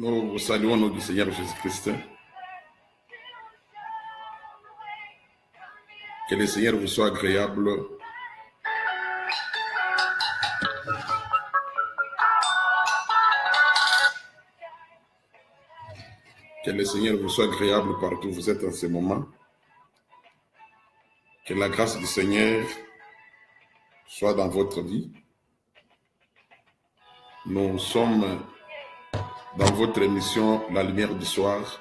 Nous vous saluons au nom du Seigneur Jésus-Christ. Que le Seigneur vous soit agréable. Que le Seigneur vous soit agréable partout où vous êtes en ce moment. Que la grâce du Seigneur soit dans votre vie. Nous sommes dans votre émission La Lumière du Soir,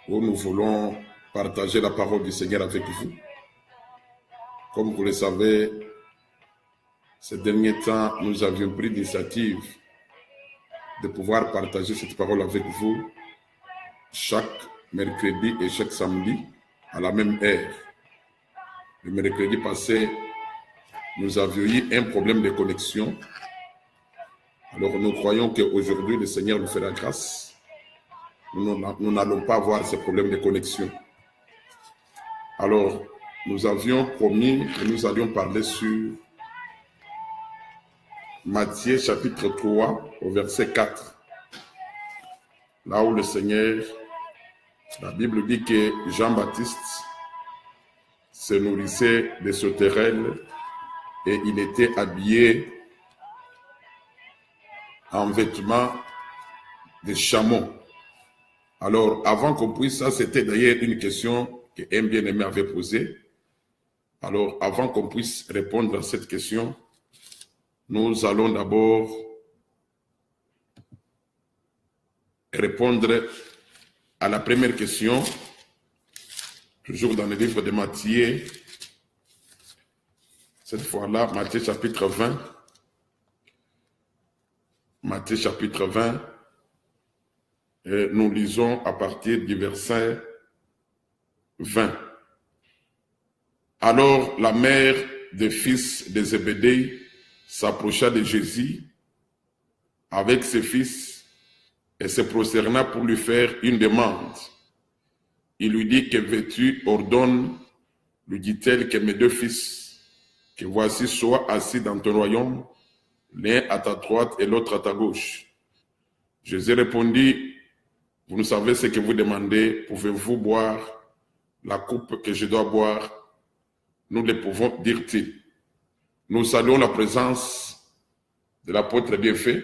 où nous voulons partager la parole du Seigneur avec vous. Comme vous le savez, ces derniers temps, nous avions pris l'initiative de pouvoir partager cette parole avec vous chaque mercredi et chaque samedi à la même heure. Le mercredi passé, nous avions eu un problème de connexion. Alors nous croyons qu'aujourd'hui, le Seigneur nous fera grâce. Nous n'allons pas avoir ce problème de connexion. Alors, nous avions promis que nous allions parler sur Matthieu chapitre 3 au verset 4. Là où le Seigneur, la Bible dit que Jean-Baptiste se nourrissait de sauterelles et il était habillé en vêtements de chameau. Alors, avant qu'on puisse, ça c'était d'ailleurs une question qu'un bien-aimé avait posée. Alors, avant qu'on puisse répondre à cette question, nous allons d'abord répondre à la première question, toujours dans le livre de Matthieu. Cette fois-là, Matthieu chapitre 20. Matthieu chapitre 20. Et nous lisons à partir du verset 20. Alors la mère des fils de Zébédée s'approcha de Jésus avec ses fils et se prosterna pour lui faire une demande. Il lui dit: que veux-tu? Ordonne, lui dit-elle, que mes deux fils, que voici, soient assis dans ton royaume, l'un à ta droite et l'autre à ta gauche. Jésus répondit: vous ne savez ce que vous demandez. Pouvez-vous boire la coupe que je dois boire? Nous le pouvons, dirent-ils. Nous saluons la présence de l'apôtre Bienfait.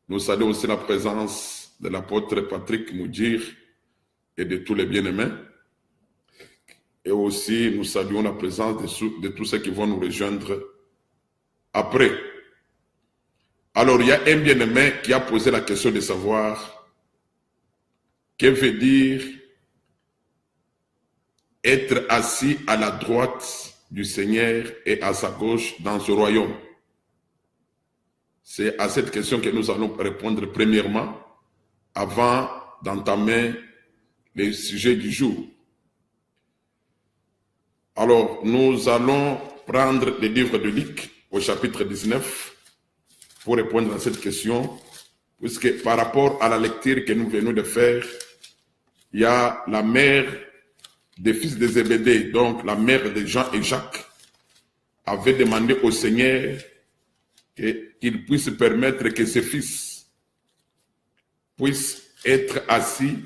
Nous saluons aussi la présence de l'apôtre Patrick Moudir et de tous les bien-aimés. Et aussi, nous saluons la présence de tous ceux qui vont nous rejoindre après. Alors, il y a un bien-aimé qui a posé la question de savoir que veut dire être assis à la droite du Seigneur et à sa gauche dans ce royaume. C'est à cette question que nous allons répondre premièrement, avant d'entamer le sujet du jour. Alors, nous allons prendre le livre de Luc au chapitre 19 pour répondre à cette question, puisque par rapport à la lecture que nous venons de faire, il y a la mère des fils de Zébédée, donc la mère de Jean et Jacques, avait demandé au Seigneur qu'il puisse permettre que ses fils puissent être assis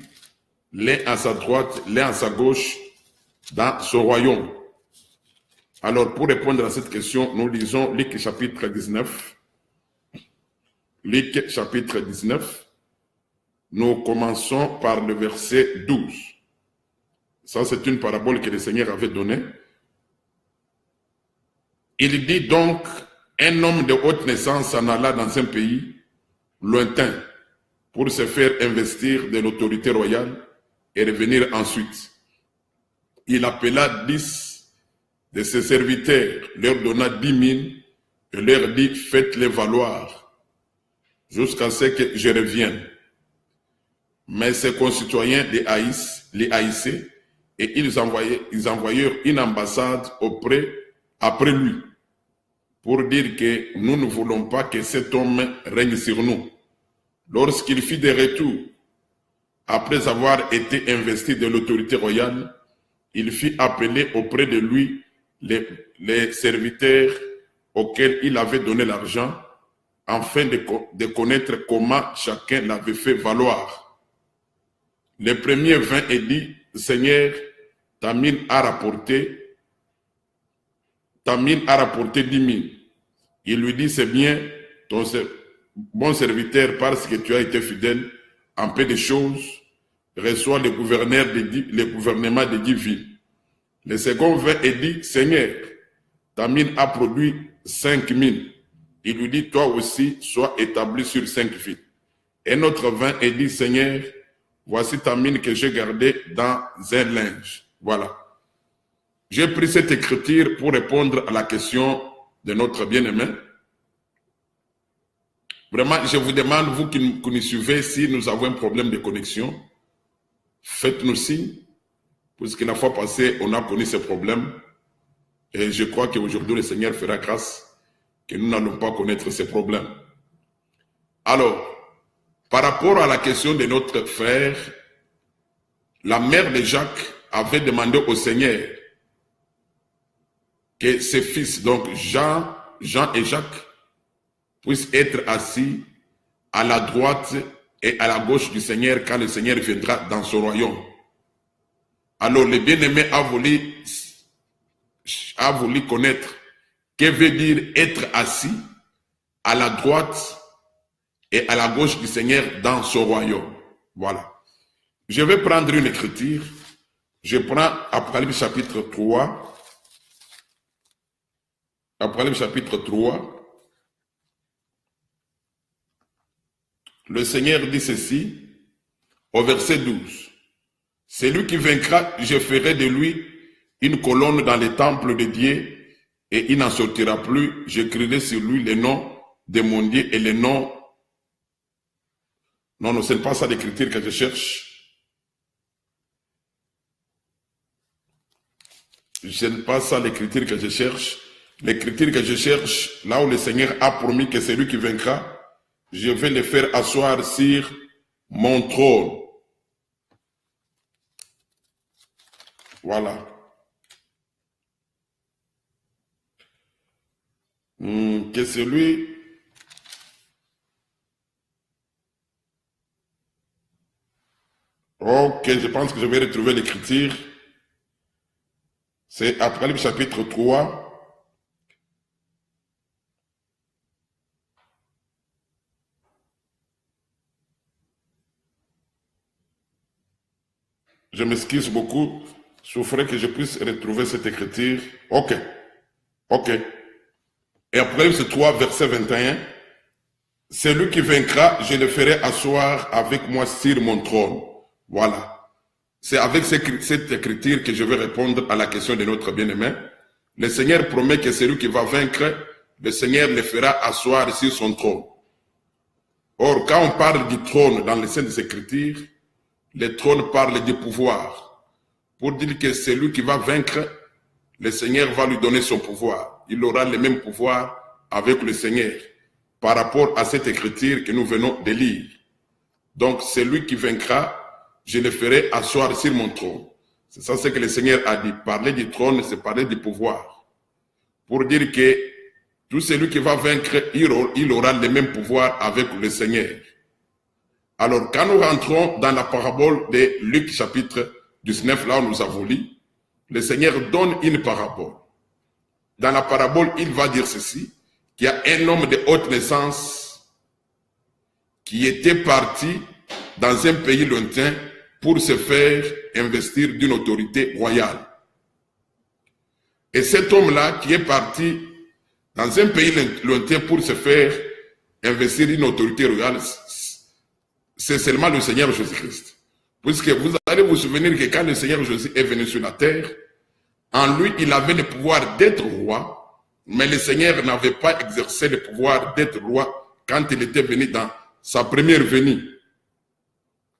l'un à sa droite, l'un à sa gauche dans ce royaume. Alors, pour répondre à cette question, nous lisons Luc chapitre 19. Luc chapitre 19. Nous commençons par le verset 12. Ça, c'est une parabole que le Seigneur avait donnée. Il dit donc: un homme de haute naissance s'en alla dans un pays lointain pour se faire investir de l'autorité royale et revenir ensuite. Il appela 10 de ses serviteurs, leur donna 10 000 et leur dit: faites-les valoir jusqu'à ce que je revienne. Mais ses concitoyens les haïssaient et ils envoyèrent une ambassade après lui pour dire que nous ne voulons pas que cet homme règne sur nous. Lorsqu'il fit de retour, après avoir été investi de l'autorité royale, il fit appeler auprès de lui les serviteurs auxquels il avait donné l'argent, afin de connaître comment chacun l'avait fait valoir. Le premier vint et dit, Seigneur, ta mine a rapporté 10 000. Il lui dit, c'est bien, ton bon serviteur, parce que tu as été fidèle en peu de choses, reçoit le gouvernement de 10 villes. Le second vint et dit, Seigneur, ta mine a produit 5 000. Il lui dit, toi aussi, sois établi sur 5 villes. Un autre vint et dit, Seigneur, voici ta mine que j'ai gardée dans un linge. Voilà. J'ai pris cette écriture pour répondre à la question de notre bien-aimé. Vraiment, je vous demande, vous qui nous suivez, si nous avons un problème de connexion, faites-nous signe, puisque la fois passée, on a connu ce problème. Et je crois qu'aujourd'hui, le Seigneur fera grâce que nous n'allons pas connaître ces problèmes. Alors, par rapport à la question de notre frère, la mère de Jacques avait demandé au Seigneur que ses fils, donc Jean et Jacques, puissent être assis à la droite et à la gauche du Seigneur quand le Seigneur viendra dans son royaume. Alors le bien-aimé a voulu connaître que veut dire être assis à la droite et à la gauche du Seigneur dans son royaume. Voilà. Je vais prendre une écriture. Je prends Apocalypse chapitre 3. Apocalypse chapitre 3. Le Seigneur dit ceci au verset 12. Celui qui vaincra, je ferai de lui une colonne dans les temples de Dieu et il n'en sortira plus. J'écrirai sur lui les noms de mon Dieu et les noms. Non, ce n'est pas ça l'écriture que je cherche. Ce n'est pas ça l'écriture que je cherche. L'écriture que je cherche, là où le Seigneur a promis que c'est lui qui vaincra, je vais le faire asseoir sur mon trône. Voilà. Que celui ok, je pense que je vais retrouver l'écriture. C'est Apocalypse chapitre 3. Je m'excuse beaucoup. Souffrez que je puisse retrouver cette écriture. Ok. Ok. Et Apocalypse 3, verset 21. Celui qui vaincra, je le ferai asseoir avec moi sur mon trône. Voilà. C'est avec cette écriture que je vais répondre à la question de notre bien-aimé. Le Seigneur promet que celui qui va vaincre, le Seigneur le fera asseoir sur son trône. Or, quand on parle du trône dans les Saintes Écritures, le trône parle du pouvoir. Pour dire que celui qui va vaincre, le Seigneur va lui donner son pouvoir. Il aura le même pouvoir avec le Seigneur par rapport à cette écriture que nous venons de lire. Donc, celui qui vaincra, je le ferai asseoir sur mon trône. C'est ça ce que le Seigneur a dit. Parler du trône, c'est parler du pouvoir. Pour dire que tout celui qui va vaincre, il aura le même pouvoir avec le Seigneur. Alors, quand nous rentrons dans la parabole de Luc chapitre 19, là où nous avons lu, le Seigneur donne une parabole. Dans la parabole, il va dire ceci, qu'il y a un homme de haute naissance qui était parti dans un pays lointain pour se faire investir d'une autorité royale. Et cet homme-là qui est parti dans un pays lointain pour se faire investir d'une autorité royale, c'est seulement le Seigneur Jésus-Christ. Puisque vous allez vous souvenir que quand le Seigneur Jésus est venu sur la terre, en lui, il avait le pouvoir d'être roi, mais le Seigneur n'avait pas exercé le pouvoir d'être roi quand il était venu dans sa première venue.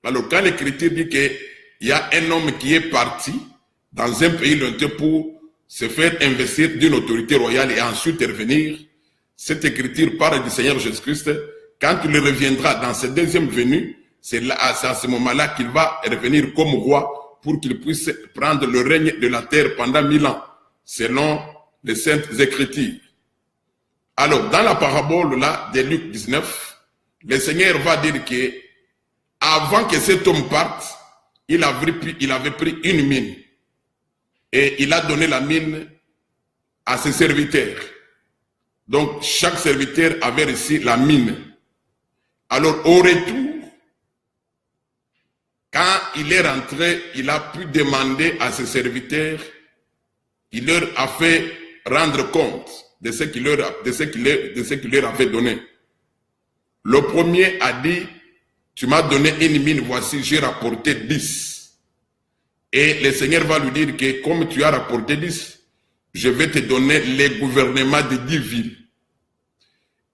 Alors, quand l'Écriture dit qu'il y a un homme qui est parti dans un pays lointain pour se faire investir d'une autorité royale et ensuite revenir, cette Écriture parle du Seigneur Jésus-Christ. Quand il reviendra dans sa deuxième venue, c'est à ce moment-là qu'il va revenir comme roi pour qu'il puisse prendre le règne de la terre pendant 1000 ans, selon les Saintes Écritures. Alors, dans la parabole là de Luc 19, le Seigneur va dire que avant que cet homme parte, il avait pris une mine et il a donné la mine à ses serviteurs. Donc, chaque serviteur avait reçu la mine. Alors, au retour, quand il est rentré, il a pu demander à ses serviteurs, il leur a fait rendre compte de ce qu'il leur avait donné. Le premier a dit, tu m'as donné une mine, voici, j'ai rapporté 10. Et le Seigneur va lui dire que comme tu as rapporté 10, je vais te donner les gouvernements de 10 villes.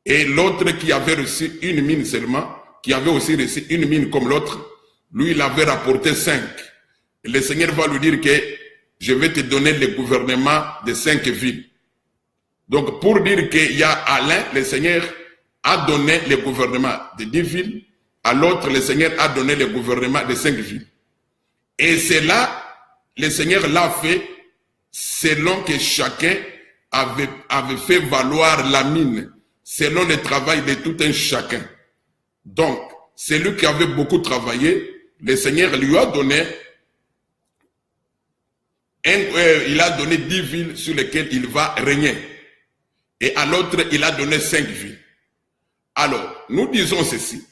Et l'autre qui avait reçu une mine seulement, qui avait aussi reçu une mine comme l'autre, lui, il avait rapporté 5. Et le Seigneur va lui dire que je vais te donner le gouvernement de 5 villes. Donc, pour dire qu'il y a à l'un, le Seigneur a donné le gouvernement de 10 villes, à l'autre, le Seigneur a donné le gouvernement de 5 villes. Et c'est là, le Seigneur l'a fait selon que chacun avait fait valoir la mine, selon le travail de tout un chacun. Donc, celui qui avait beaucoup travaillé, le Seigneur lui a donné, il a donné 10 villes sur lesquelles il va régner. Et à l'autre, il a donné 5 villes. Alors, nous disons ceci,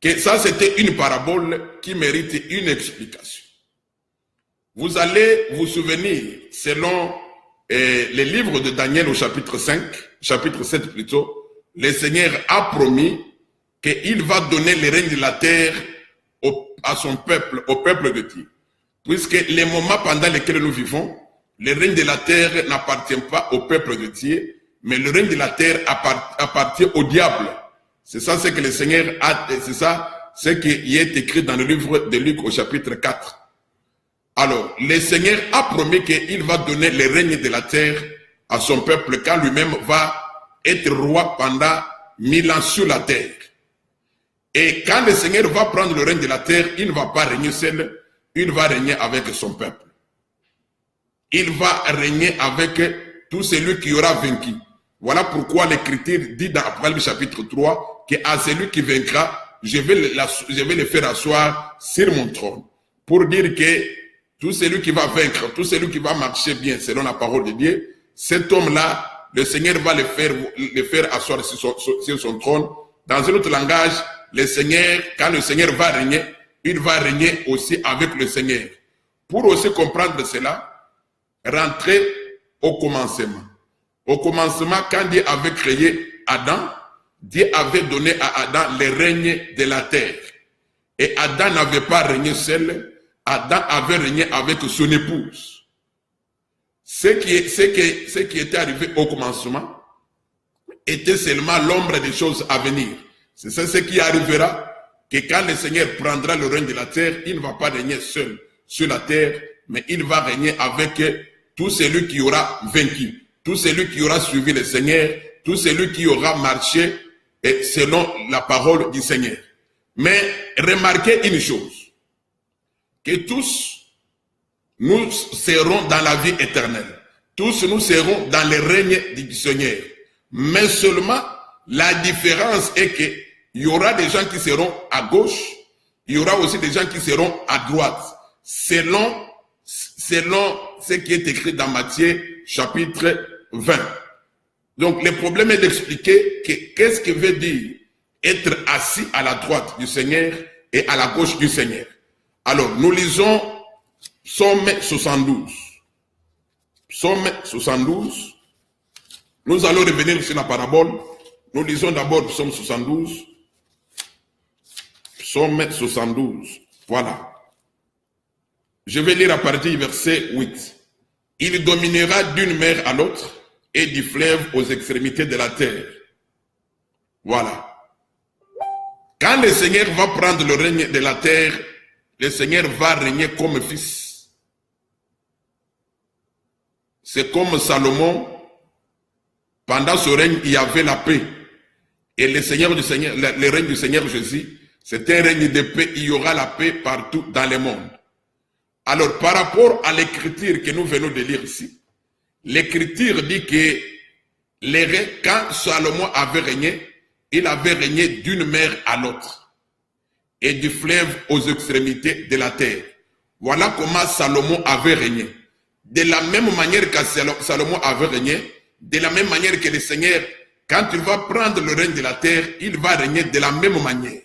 que ça c'était une parabole qui mérite une explication. Vous allez vous souvenir, selon les livres de Daniel au chapitre 5, chapitre 7 plutôt, le Seigneur a promis qu'il va donner le règne de la terre à son peuple, au peuple de Dieu. Puisque les moments pendant lesquels nous vivons, le règne de la terre n'appartient pas au peuple de Dieu, mais le règne de la terre appartient au diable. C'est ça ce que le Seigneur a, c'est ça ce qui est écrit dans le livre de Luc au chapitre 4. Alors, le Seigneur a promis qu'il va donner le règne de la terre à son peuple quand lui-même va être roi pendant 1000 ans sur la terre. Et quand le Seigneur va prendre le règne de la terre, il ne va pas régner seul, il va régner avec son peuple. Il va régner avec tout celui qui aura vaincu. Voilà pourquoi l'Écriture dit dans Apocalypse chapitre 3 qu'à celui qui vaincra, je vais le faire asseoir sur mon trône. Pour dire que tout celui qui va vaincre, tout celui qui va marcher bien selon la parole de Dieu, cet homme-là, le Seigneur va le faire asseoir sur son trône. Dans un autre langage, le Seigneur, quand le Seigneur va régner, il va régner aussi avec le Seigneur. Pour aussi comprendre cela, rentrez au commencement. Au commencement, quand Dieu avait créé Adam, Dieu avait donné à Adam le règne de la terre. Et Adam n'avait pas régné seul, Adam avait régné avec son épouse. Ce qui était arrivé au commencement était seulement l'ombre des choses à venir. C'est ça ce qui arrivera, que quand le Seigneur prendra le règne de la terre, il ne va pas régner seul sur la terre, mais il va régner avec tout celui qui aura vaincu, tout celui qui aura suivi le Seigneur, tout celui qui aura marché selon la parole du Seigneur. Mais remarquez une chose, que tous nous serons dans la vie éternelle. Tous nous serons dans le règne du Seigneur. Mais seulement, la différence est qu'il y aura des gens qui seront à gauche, il y aura aussi des gens qui seront à droite, selon ce qui est écrit dans Matthieu chapitre 20. Donc le problème est d'expliquer qu'est-ce que veut dire être assis à la droite du Seigneur et à la gauche du Seigneur. Alors nous lisons Psaume 72. Psaume 72. Nous allons revenir sur la parabole. Nous lisons d'abord Psaume 72. Psaume 72. Voilà. Je vais lire à partir du verset 8. Il dominera d'une mer à l'autre et du fleuve aux extrémités de la terre. Voilà. Quand le Seigneur va prendre le règne de la terre, le Seigneur va régner comme fils. C'est comme Salomon, pendant ce règne, il y avait la paix. Et le règne du Seigneur Jésus, c'est un règne de paix, il y aura la paix partout dans le monde. Alors, par rapport à l'écriture que nous venons de lire ici, l'écriture dit que Quand Salomon avait régné, il avait régné d'une mer à l'autre et du fleuve aux extrémités de la terre. Voilà comment Salomon avait régné. De la même manière que Salomon avait régné, de la même manière que le Seigneur, quand il va prendre le règne de la terre, il va régner de la même manière.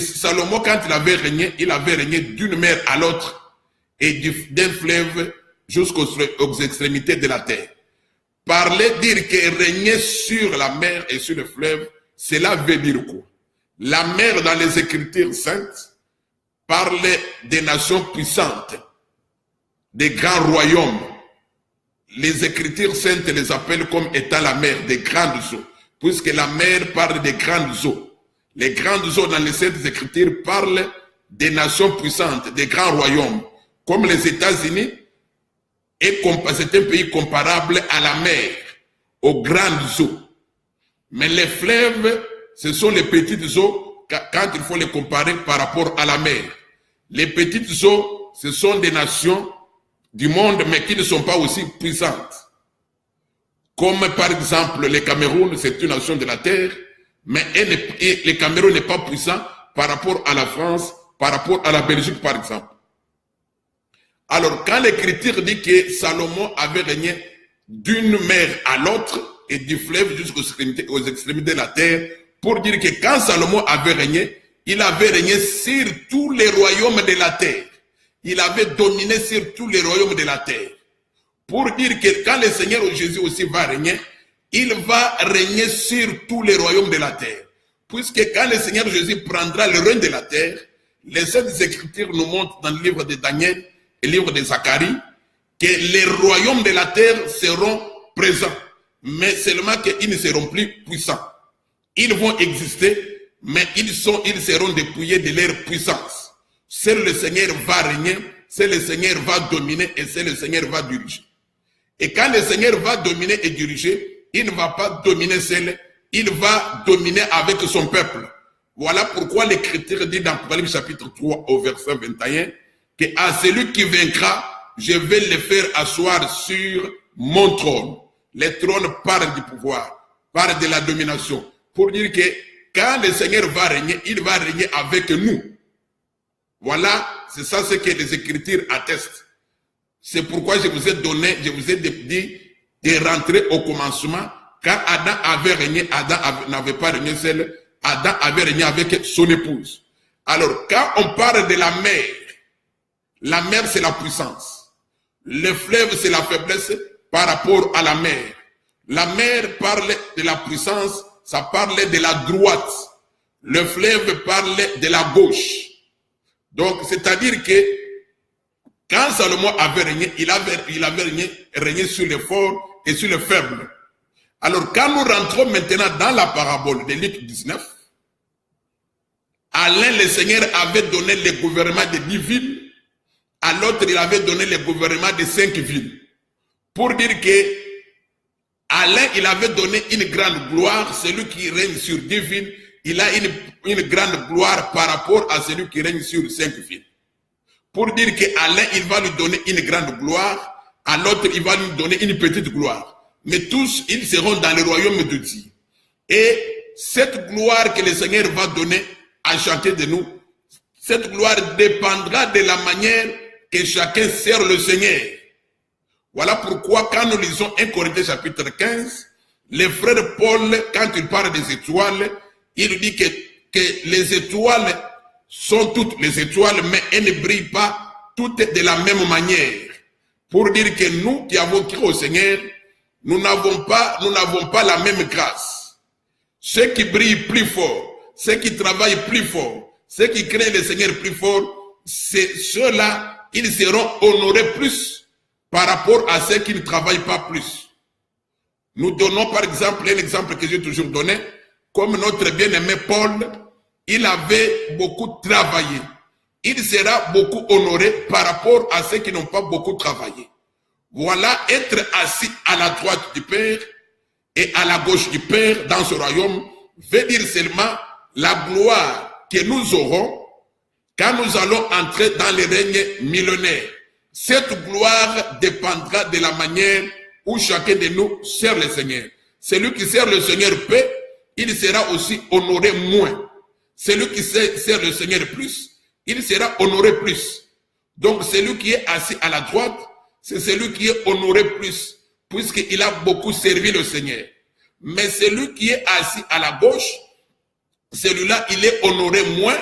Salomon, quand il avait régné d'une mer à l'autre et d'un fleuve jusqu'aux extrémités de la terre. Dire que régner sur la mer et sur le fleuve, cela veut dire quoi? La mer dans les Écritures saintes parle des nations puissantes, des grands royaumes. Les Écritures saintes les appellent comme étant la mer, des grandes eaux, puisque la mer parle des grandes eaux. Les grandes eaux dans les Saintes Écritures parlent des nations puissantes, des grands royaumes, comme les États-Unis. C'est un pays comparable à la mer, aux grandes eaux. Mais les fleuves, ce sont les petites eaux quand il faut les comparer par rapport à la mer. Les petites eaux, ce sont des nations du monde, mais qui ne sont pas aussi puissantes. Comme par exemple le Cameroun, c'est une nation de la terre, mais le Cameroun n'est pas puissant par rapport à la France, par rapport à la Belgique par exemple. Alors quand l'Écriture dit que Salomon avait régné d'une mer à l'autre et du fleuve jusqu'aux extrémités de la terre, pour dire que quand Salomon avait régné, il avait régné sur tous les royaumes de la terre. Il avait dominé sur tous les royaumes de la terre. Pour dire que quand le Seigneur Jésus aussi va régner, il va régner sur tous les royaumes de la terre. Puisque quand le Seigneur Jésus prendra le règne de la terre, les Saintes Écritures nous montrent dans le livre de Daniel et le livre de Zacharie que les royaumes de la terre seront présents, mais seulement qu'ils ne seront plus puissants. Ils vont exister, mais ils seront dépouillés de leur puissance. Seul le Seigneur va régner, seul le Seigneur va dominer et seul le Seigneur va diriger. Et quand le Seigneur va dominer et diriger, il ne va pas dominer seul, il va dominer avec son peuple. Voilà pourquoi l'Écriture dit dans Apocalypse chapitre 3 au verset 21 que à celui qui vaincra, je vais le faire asseoir sur mon trône. Le trône parle du pouvoir, parle de la domination. Pour dire que quand le Seigneur va régner, il va régner avec nous. Voilà, c'est ça ce que les Écritures attestent. C'est pourquoi je vous ai dit de rentrer au commencement. Quand Adam avait régné, Adam n'avait pas régné seul, Adam avait régné avec son épouse. Alors, quand on parle de la mer c'est la puissance. Le fleuve c'est la faiblesse par rapport à la mer. La mer parle de la puissance, ça parle de la droite. Le fleuve parle de la gauche. Donc, c'est-à-dire que quand Salomon avait régné, il avait régné sur les forts et sur les faibles. Alors, quand nous rentrons maintenant dans la parabole de Luc 19, à l'un, le Seigneur avait donné le gouvernement de 10 villes, à l'autre, il avait donné le gouvernement de 5 villes. Pour dire que, à l'un, il avait donné une grande gloire, celui qui règne sur 10 villes, il a une grande gloire par rapport à celui qui règne sur 5 villes. Pour dire qu'à l'un, il va lui donner une grande gloire, à l'autre, il va lui donner une petite gloire. Mais tous, ils seront dans le royaume de Dieu. Et cette gloire que le Seigneur va donner à chacun de nous, cette gloire dépendra de la manière que chacun sert le Seigneur. Voilà pourquoi quand nous lisons 1 Corinthiens chapitre 15, le frère Paul, quand il parle des étoiles, il dit que les étoiles sont toutes les étoiles, mais elles ne brillent pas toutes de la même manière. Pour dire que nous qui avons cru au Seigneur, nous n'avons pas la même grâce. Ceux qui brillent plus fort, ceux qui travaillent plus fort, ceux qui craignent le Seigneur plus fort, ceux-là, ils seront honorés plus par rapport à ceux qui ne travaillent pas plus. Nous donnons par exemple un exemple que j'ai toujours donné, comme notre bien-aimé Paul, il avait beaucoup travaillé. Il sera beaucoup honoré par rapport à ceux qui n'ont pas beaucoup travaillé. Voilà, être assis à la droite du Père et à la gauche du Père dans ce royaume veut dire seulement la gloire que nous aurons quand nous allons entrer dans le règne millénaire. Cette gloire dépendra de la manière où chacun de nous sert le Seigneur. Celui qui sert le Seigneur peu, il sera aussi honoré moins. Celui qui sert le Seigneur plus, il sera honoré plus. Donc celui qui est assis à la droite, c'est celui qui est honoré plus, puisqu'il a beaucoup servi le Seigneur. Mais celui qui est assis à la gauche, celui-là, il est honoré moins,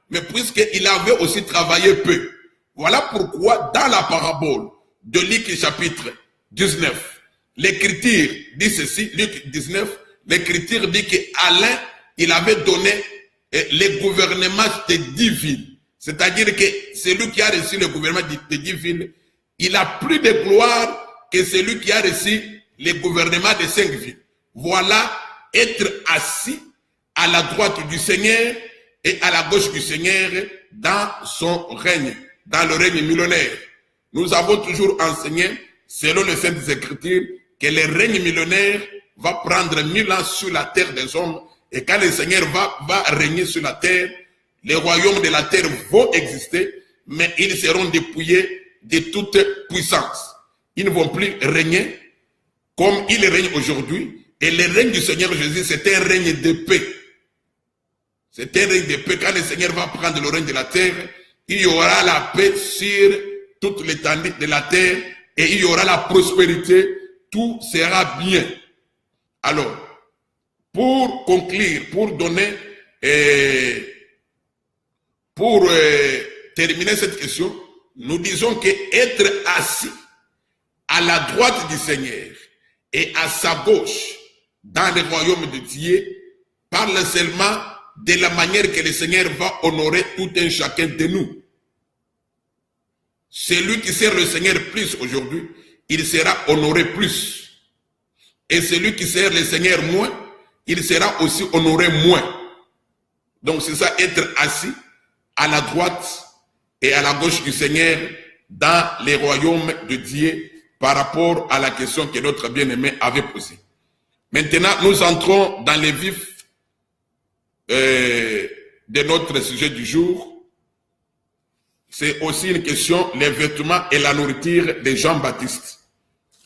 mais puisqu'il avait aussi travaillé peu. Voilà pourquoi dans la parabole de Luc chapitre 19, l'écriture dit ceci, Luc 19, l'écriture dit qu'Alain, il avait donné le gouvernement de 10 villes. C'est-à-dire que celui qui a reçu le gouvernement de 10 villes, il a plus de gloire que celui qui a reçu le gouvernement de 5 villes. Voilà être assis à la droite du Seigneur et à la gauche du Seigneur dans son règne, dans le règne millénaire. Nous avons toujours enseigné, selon les Saintes Écritures, que le règne millénaire va prendre 1000 ans sur la terre des hommes, et quand le Seigneur va régner sur la terre, les royaumes de la terre vont exister, mais ils seront dépouillés de toute puissance. Ils ne vont plus régner comme ils règnent aujourd'hui, et le règne du Seigneur Jésus, c'est un règne de paix. C'est un règne de paix. Quand le Seigneur va prendre le règne de la terre, il y aura la paix sur toute l'étendue de la terre et il y aura la prospérité. Tout sera bien. Alors, pour conclure, pour donner, terminer cette question, nous disons qu'être assis à la droite du Seigneur et à sa gauche dans le royaume de Dieu parle seulement de la manière que le Seigneur va honorer tout un chacun de nous. Celui qui sert le Seigneur plus aujourd'hui, il sera honoré plus. Et celui qui sert le Seigneur moins, il sera aussi honoré moins. Donc c'est ça, être assis à la droite et à la gauche du Seigneur dans les royaumes de Dieu par rapport à la question que notre bien-aimé avait posée. Maintenant, nous entrons dans les vifs de notre sujet du jour. C'est aussi une question, les vêtements et la nourriture de Jean-Baptiste.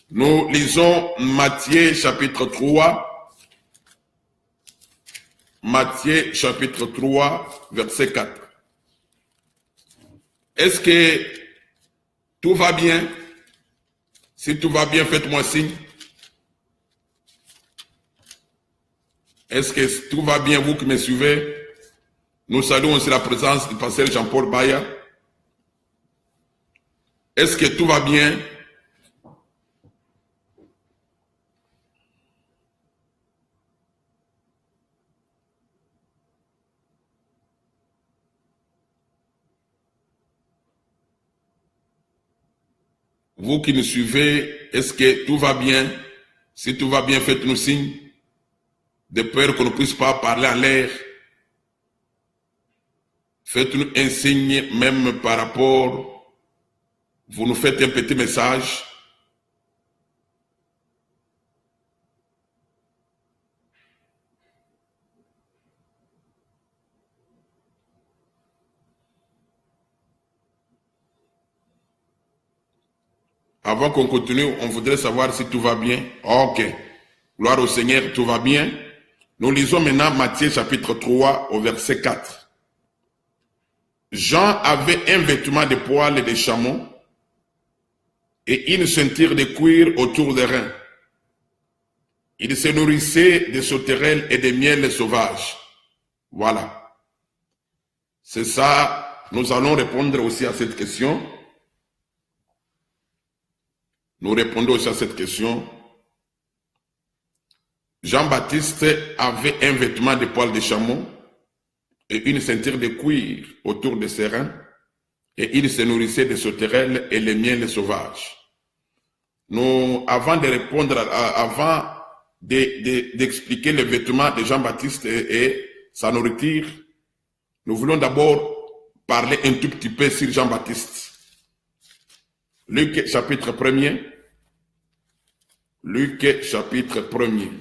Nous lisons Matthieu chapitre 3. Matthieu chapitre 3, verset 4. Est-ce que tout va bien? Si tout va bien, faites-moi signe. Est-ce que tout va bien, vous qui me suivez? Nous saluons aussi la présence du pasteur Jean-Paul Baya. Est-ce que tout va bien? Vous qui nous suivez, est-ce que tout va bien? Si tout va bien, faites-nous signe. De peur qu'on ne puisse pas parler en l'air. Faites-nous un signe, même par rapport, vous nous faites un petit message. Avant qu'on continue, on voudrait savoir si tout va bien. Ok. Gloire au Seigneur, tout va bien. Nous lisons maintenant Matthieu chapitre 3 au verset 4. Jean avait un vêtement de poil et de chameau et une ceinture de cuir autour des reins. Il se nourrissait de sauterelles et de miel sauvage. Voilà. C'est ça. Nous allons répondre aussi à cette question. Nous répondons aussi à cette question. Jean-Baptiste avait un vêtement de poil de chameau et une ceinture de cuir autour de ses reins, et il se nourrissait de sauterelles et les miels sauvages. Nous, avant de répondre, avant d'expliquer le vêtement de Jean-Baptiste et sa nourriture, nous voulons d'abord parler un tout petit peu sur Jean-Baptiste. Luc chapitre 1er. Luc chapitre 1er.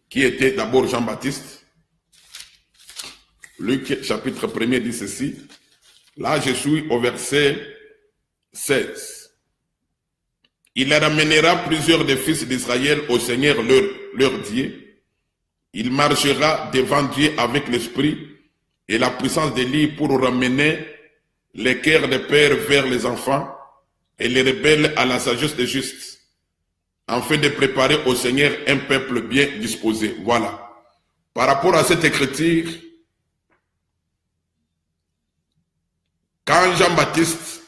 Qui était d'abord Jean-Baptiste? Luc chapitre 1er dit ceci. Là, je suis au verset 16. Il ramènera plusieurs des fils d'Israël au Seigneur leur Dieu. Il marchera devant Dieu avec l'esprit et la puissance d'Élie pour ramener les cœurs des pères vers les enfants et les rebelles à la sagesse des justes, afin de préparer au Seigneur un peuple bien disposé. Voilà. Par rapport à cette écriture, quand Jean-Baptiste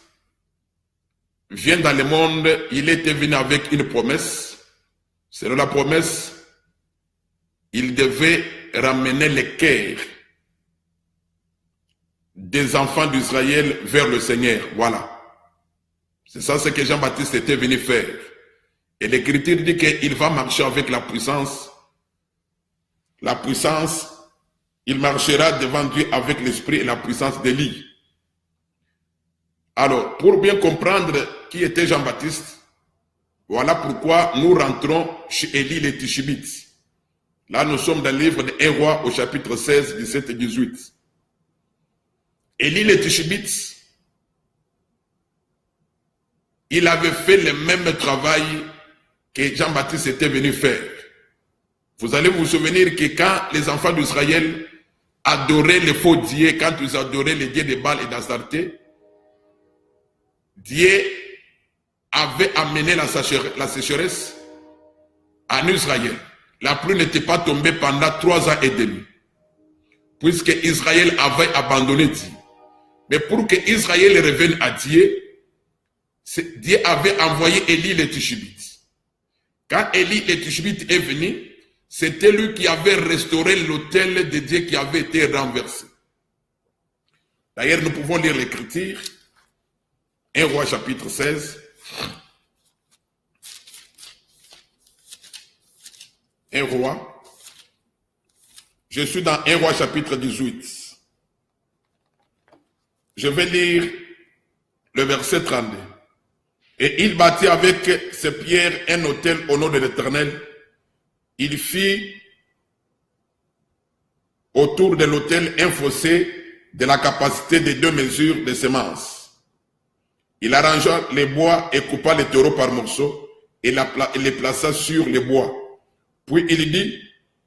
vient dans le monde, il était venu avec une promesse. Selon la promesse, il devait ramener les cœurs des enfants d'Israël vers le Seigneur. Voilà. C'est ça ce que Jean-Baptiste était venu faire. Et l'Écriture dit qu'il va marcher avec la puissance. La puissance, il marchera devant Dieu avec l'esprit et la puissance d'Élie. Alors, pour bien comprendre qui était Jean-Baptiste, voilà pourquoi nous rentrons chez Élie le Tishbite. Là, nous sommes dans le livre des 1 Roi au chapitre 16, 17 et 18. Élie le Tishbite, il avait fait le même travail que Jean-Baptiste était venu faire. Vous allez vous souvenir que quand les enfants d'Israël adoraient les faux dieux, quand ils adoraient les dieux de Baal et d'Astarté, Dieu avait amené la sécheresse en Israël. La pluie n'était pas tombée pendant 3 ans et demi, puisque Israël avait abandonné Dieu. Mais pour que Israël revienne à Dieu, Dieu avait envoyé Élie le Tishbite. Quand Élie le Tishbite est venu, c'était lui qui avait restauré l'autel de Dieu qui avait été renversé. D'ailleurs, nous pouvons lire l'Écriture, 1 Roi chapitre 16. 1 Roi. Je suis dans 1 Roi chapitre 18. Je vais lire le verset 32. Et il bâtit avec ses pierres un autel au nom de l'Éternel. Il fit autour de l'autel un fossé de la capacité de 2 mesures de semences. Il arrangea les bois et coupa les taureaux par morceaux et les plaça sur les bois. Puis il dit,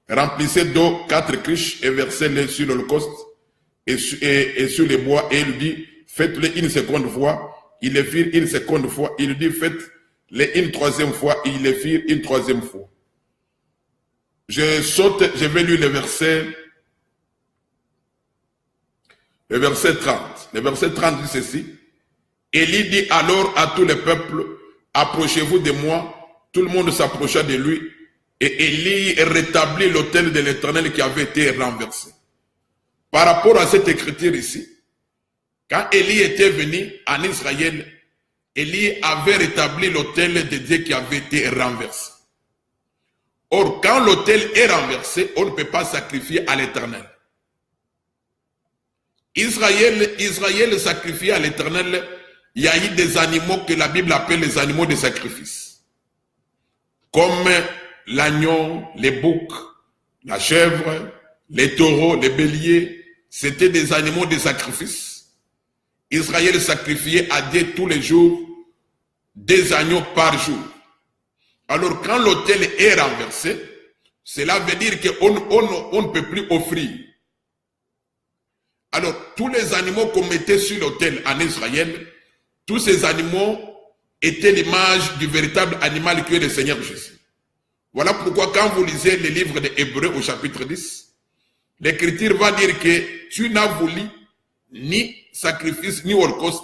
remplissez d'eau 4 cruches et versez-les sur l'holocauste et sur les bois. Et il dit, faites-le une seconde fois. Ils le firent une seconde fois. Il dit, faites-le une 3e fois. Ils le firent une 3e fois. Je vais lire le verset 30. Le verset 30 dit ceci. Élie dit alors à tout le peuple, approchez-vous de moi. Tout le monde s'approcha de lui. Et Élie rétablit l'autel de l'Éternel qui avait été renversé. Par rapport à cette écriture ici, quand Élie était venu en Israël, Élie avait rétabli l'autel de Dieu qui avait été renversé. Or, quand l'autel est renversé, on ne peut pas sacrifier à l'Éternel. Israël sacrifiait à l'Éternel, il y a eu des animaux que la Bible appelle les animaux de sacrifice. Comme l'agneau, les boucs, la chèvre, les taureaux, les béliers, c'était des animaux de sacrifice. Israël sacrifiait à Dieu tous les jours 2 agneaux par jour. Alors quand l'autel est renversé, cela veut dire qu'on ne peut plus offrir. Alors tous les animaux qu'on mettait sur l'autel en Israël, tous ces animaux étaient l'image du véritable animal qui est le Seigneur Jésus. Voilà pourquoi quand vous lisez le livre des Hébreux au chapitre 10, l'Écriture va dire que tu n'as voulu ni sacrifice ni holocauste,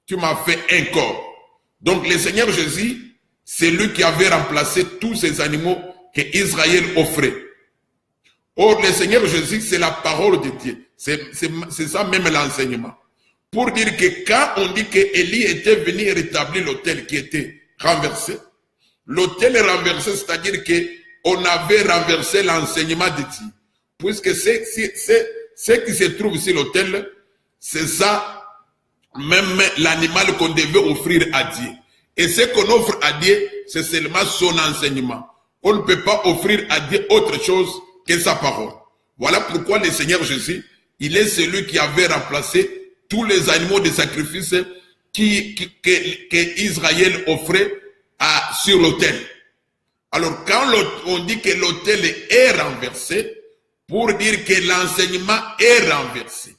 tu m'as fait un corps. Donc le Seigneur Jésus, c'est lui qui avait remplacé tous ces animaux que Israël offrait. Or le Seigneur Jésus, c'est la parole de Dieu. C'est ça même l'enseignement. Pour dire que quand on dit que Élie était venu rétablir l'autel qui était renversé, l'autel est renversé, c'est-à-dire qu'on avait renversé l'enseignement de Dieu. Puisque ce qui se trouve sur l'autel, c'est ça, même l'animal qu'on devait offrir à Dieu. Et ce qu'on offre à Dieu, c'est seulement son enseignement. On ne peut pas offrir à Dieu autre chose que sa parole. Voilà pourquoi le Seigneur Jésus, il est celui qui avait remplacé tous les animaux de sacrifice que Israël offrait sur l'autel. Alors quand on dit que l'autel est renversé, pour dire que l'enseignement est renversé.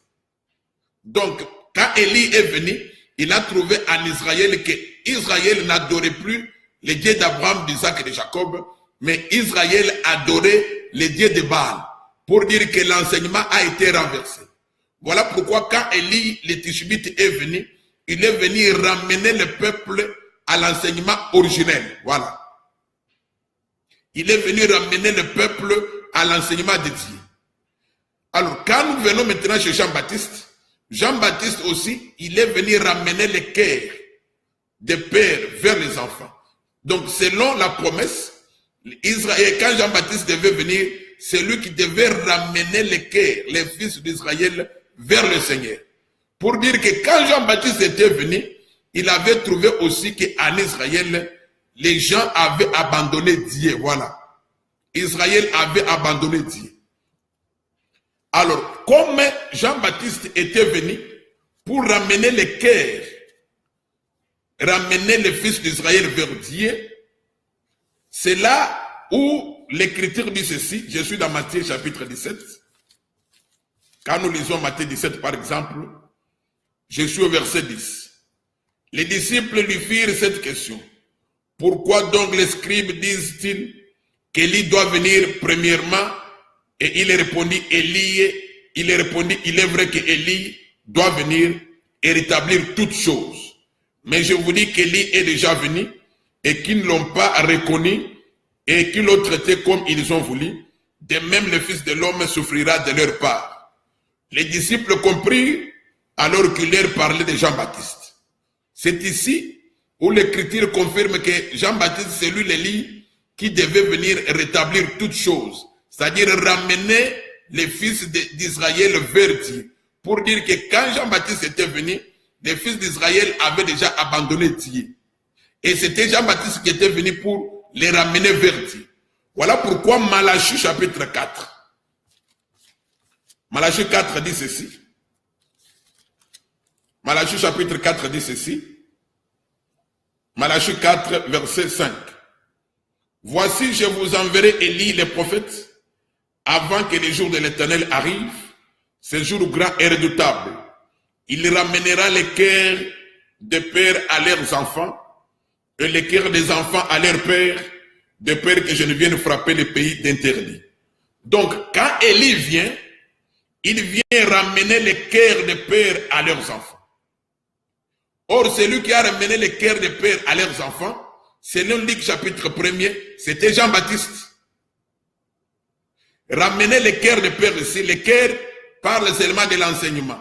Donc quand Élie est venu, il a trouvé en Israël que Israël n'adorait plus les dieux d'Abraham, d'Isaac et de Jacob, mais Israël adorait les dieux de Baal, pour dire que l'enseignement a été renversé. Voilà pourquoi quand Élie, le Tishbite, est venu, il est venu ramener le peuple à l'enseignement originel. Voilà. Il est venu ramener le peuple à l'enseignement de Dieu. Alors, quand nous venons maintenant chez Jean-Baptiste, Jean-Baptiste aussi, il est venu ramener le cœur des pères vers les enfants. Donc, selon la promesse, Israël, quand Jean-Baptiste devait venir, c'est lui qui devait ramener le cœur, les fils d'Israël, vers le Seigneur. Pour dire que quand Jean-Baptiste était venu, il avait trouvé aussi qu'en Israël, les gens avaient abandonné Dieu. Voilà. Israël avait abandonné Dieu. Alors, comme Jean-Baptiste était venu pour ramener le cœur, ramener les fils d'Israël vers Dieu, c'est là où l'Écriture dit ceci. Je suis dans Matthieu chapitre 17. Quand nous lisons Matthieu 17 par exemple, je suis au verset 10. Les disciples lui firent cette question. Pourquoi donc les scribes disent-ils qu'Élie doit venir premièrement? Et il répondit, il est vrai qu'Élie doit venir et rétablir toutes choses. Mais je vous dis qu'Élie est déjà venu et qu'ils ne l'ont pas reconnu et qu'ils l'ont traité comme ils ont voulu. De même, le Fils de l'homme souffrira de leur part. Les disciples comprirent alors qu'il leur parlait de Jean-Baptiste. C'est ici où l'Écriture confirme que Jean-Baptiste, c'est lui l'Élie qui devait venir rétablir toutes choses. C'est-à-dire ramener les fils d'Israël vers Dieu. Pour dire que quand Jean-Baptiste était venu, les fils d'Israël avaient déjà abandonné Dieu. Et c'était Jean-Baptiste qui était venu pour les ramener vers Dieu. Voilà pourquoi Malachie chapitre 4. Malachie 4 dit ceci. Malachie chapitre 4 dit ceci. Malachie 4 verset 5. Voici, je vous enverrai Élie le prophète avant que les jours de l'Éternel arrivent, ce jour grand et redoutable. Il ramènera les cœurs des pères à leurs enfants et les cœurs des enfants à leurs pères, de peur que je ne vienne frapper les pays d'interdit. Donc, quand Élie vient, il vient ramener les cœurs des pères à leurs enfants. Or, celui qui a ramené les cœurs des pères à leurs enfants, selon Luc chapitre 1er, c'était Jean-Baptiste. Ramener les cœurs des pères ici, les cœurs parlent seulement de l'enseignement.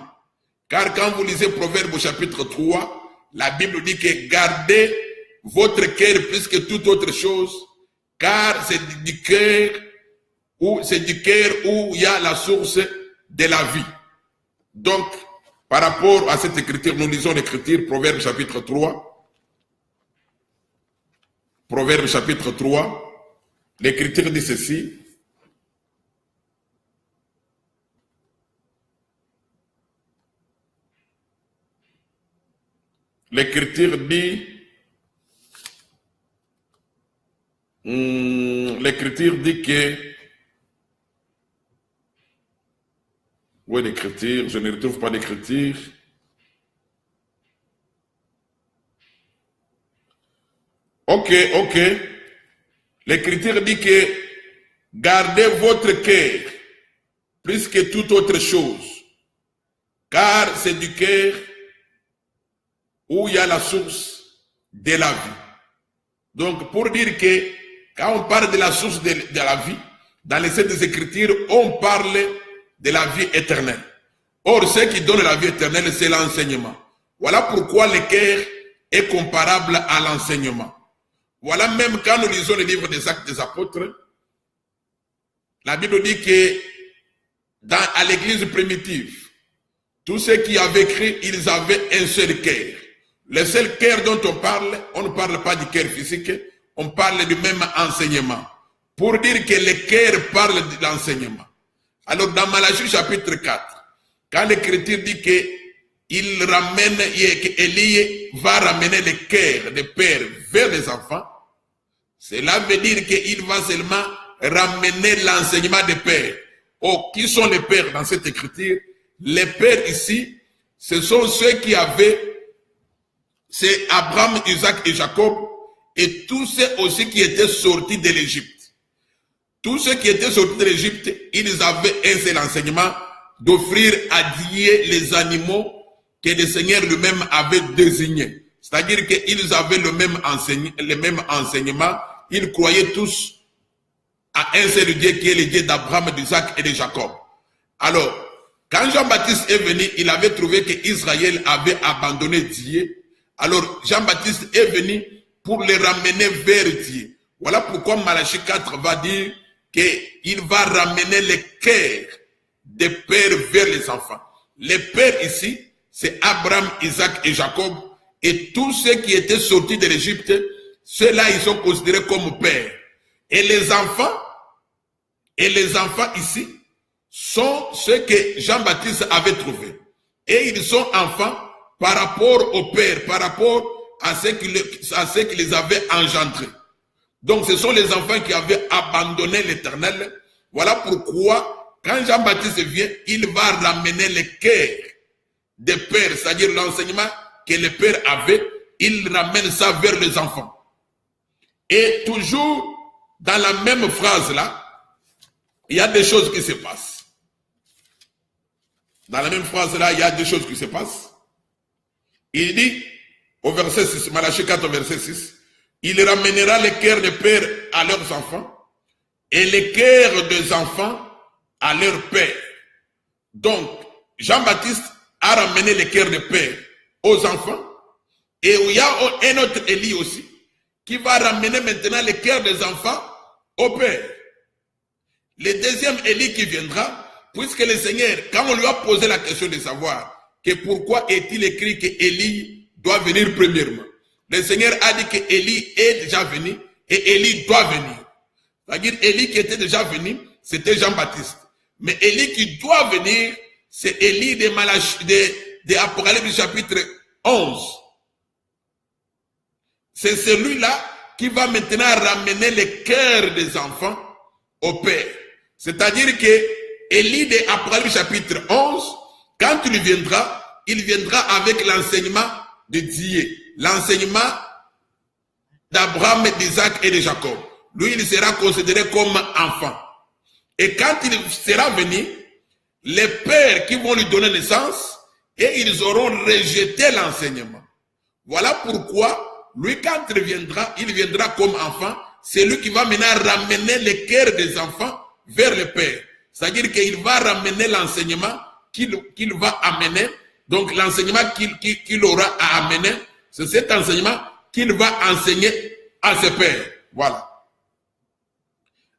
Car quand vous lisez Proverbe au chapitre 3, la Bible dit que gardez votre cœur plus que toute autre chose, car c'est du cœur où il y a la source de la vie. Donc, par rapport à cette écriture, nous lisons l'écriture, Proverbe chapitre 3. Proverbe chapitre 3, l'écriture dit ceci. L'écriture dit que où est l'écriture? Je ne retrouve pas l'écriture. Ok. L'écriture dit que gardez votre cœur plus que toute autre chose, car c'est du cœur où il y a la source de la vie. Donc, pour dire que quand on parle de la source de la vie, dans les Saintes Écritures, on parle de la vie éternelle. Or, ce qui donne la vie éternelle, c'est l'enseignement. Voilà pourquoi le cœur est comparable à l'enseignement. Voilà même quand nous lisons le livre des Actes des Apôtres, la Bible dit que à l'église primitive, tous ceux qui avaient cru, ils avaient un seul cœur. Le seul cœur dont on ne parle pas du cœur physique, on parle du même enseignement. Pour dire que le cœur parle de l'enseignement. Alors dans Malachie chapitre 4, quand l'Écriture dit qu'Élie va ramener le cœur des pères vers les enfants, Cela veut dire qu'il va seulement ramener l'enseignement des pères. Oh, qui sont les pères dans cette écriture? Les pères ici, ce sont ceux qui avaient, c'est Abraham, Isaac et Jacob, et tous ceux aussi qui étaient sortis de l'Égypte. Tous ceux qui étaient sortis de l'Égypte, ils avaient un seul enseignement, d'offrir à Dieu les animaux que le Seigneur lui-même avait désignés. C'est-à-dire qu'ils avaient le même enseignement, ils croyaient tous à un seul Dieu qui est le Dieu d'Abraham, d'Isaac et de Jacob. Alors, quand Jean-Baptiste est venu, il avait trouvé qu'Israël avait abandonné Dieu. Alors, Jean-Baptiste est venu pour les ramener vers Dieu. Voilà pourquoi Malachie 4 va dire qu'il va ramener les cœurs des pères vers les enfants. Les pères ici, c'est Abraham, Isaac et Jacob. Et tous ceux qui étaient sortis de l'Égypte, ceux-là, ils sont considérés comme pères. Et les enfants ici, sont ceux que Jean-Baptiste avait trouvés. Et ils sont enfants par rapport aux pères, par rapport à ceux qui les avaient engendrés. Donc ce sont les enfants qui avaient abandonné l'Éternel. Voilà pourquoi, quand Jean-Baptiste vient, il va ramener les cœurs des pères, c'est-à-dire l'enseignement que les pères avaient, il ramène ça vers les enfants. Et toujours dans la même phrase là, il y a des choses qui se passent. Dans la même phrase là, il y a des choses qui se passent. Il dit, au verset 6, Malachie 4, verset 6, il ramènera les cœurs des pères à leurs enfants et les cœurs des enfants à leurs pères. Donc, Jean-Baptiste a ramené les cœurs des pères aux enfants, et il y a un autre Élie aussi qui va ramener maintenant les cœurs des enfants aux pères. Le deuxième Élie qui viendra, puisque le Seigneur, quand on lui a posé la question de savoir que pourquoi est-il écrit que Élie doit venir premièrement, le Seigneur a dit que Élie est déjà venu et Élie doit venir. C'est-à-dire Élie qui était déjà venu, c'était Jean-Baptiste. Mais Élie qui doit venir, c'est Élie de Apocalypse chapitre 11. C'est celui-là qui va maintenant ramener les cœurs des enfants au Père. C'est-à-dire que Élie de Apocalypse chapitre 11, quand il viendra avec l'enseignement de Dieu, l'enseignement d'Abraham, d'Isaac et de Jacob. Lui, il sera considéré comme enfant. Et quand il sera venu, les pères qui vont lui donner naissance, et ils auront rejeté l'enseignement. Voilà pourquoi, lui, quand il viendra comme enfant, c'est lui qui va maintenant ramener les cœurs des enfants vers le Père. C'est-à-dire qu'il va ramener l'enseignement qu'il va amener. Donc l'enseignement qu'il aura à amener, c'est cet enseignement qu'il va enseigner à ses pères. Voilà.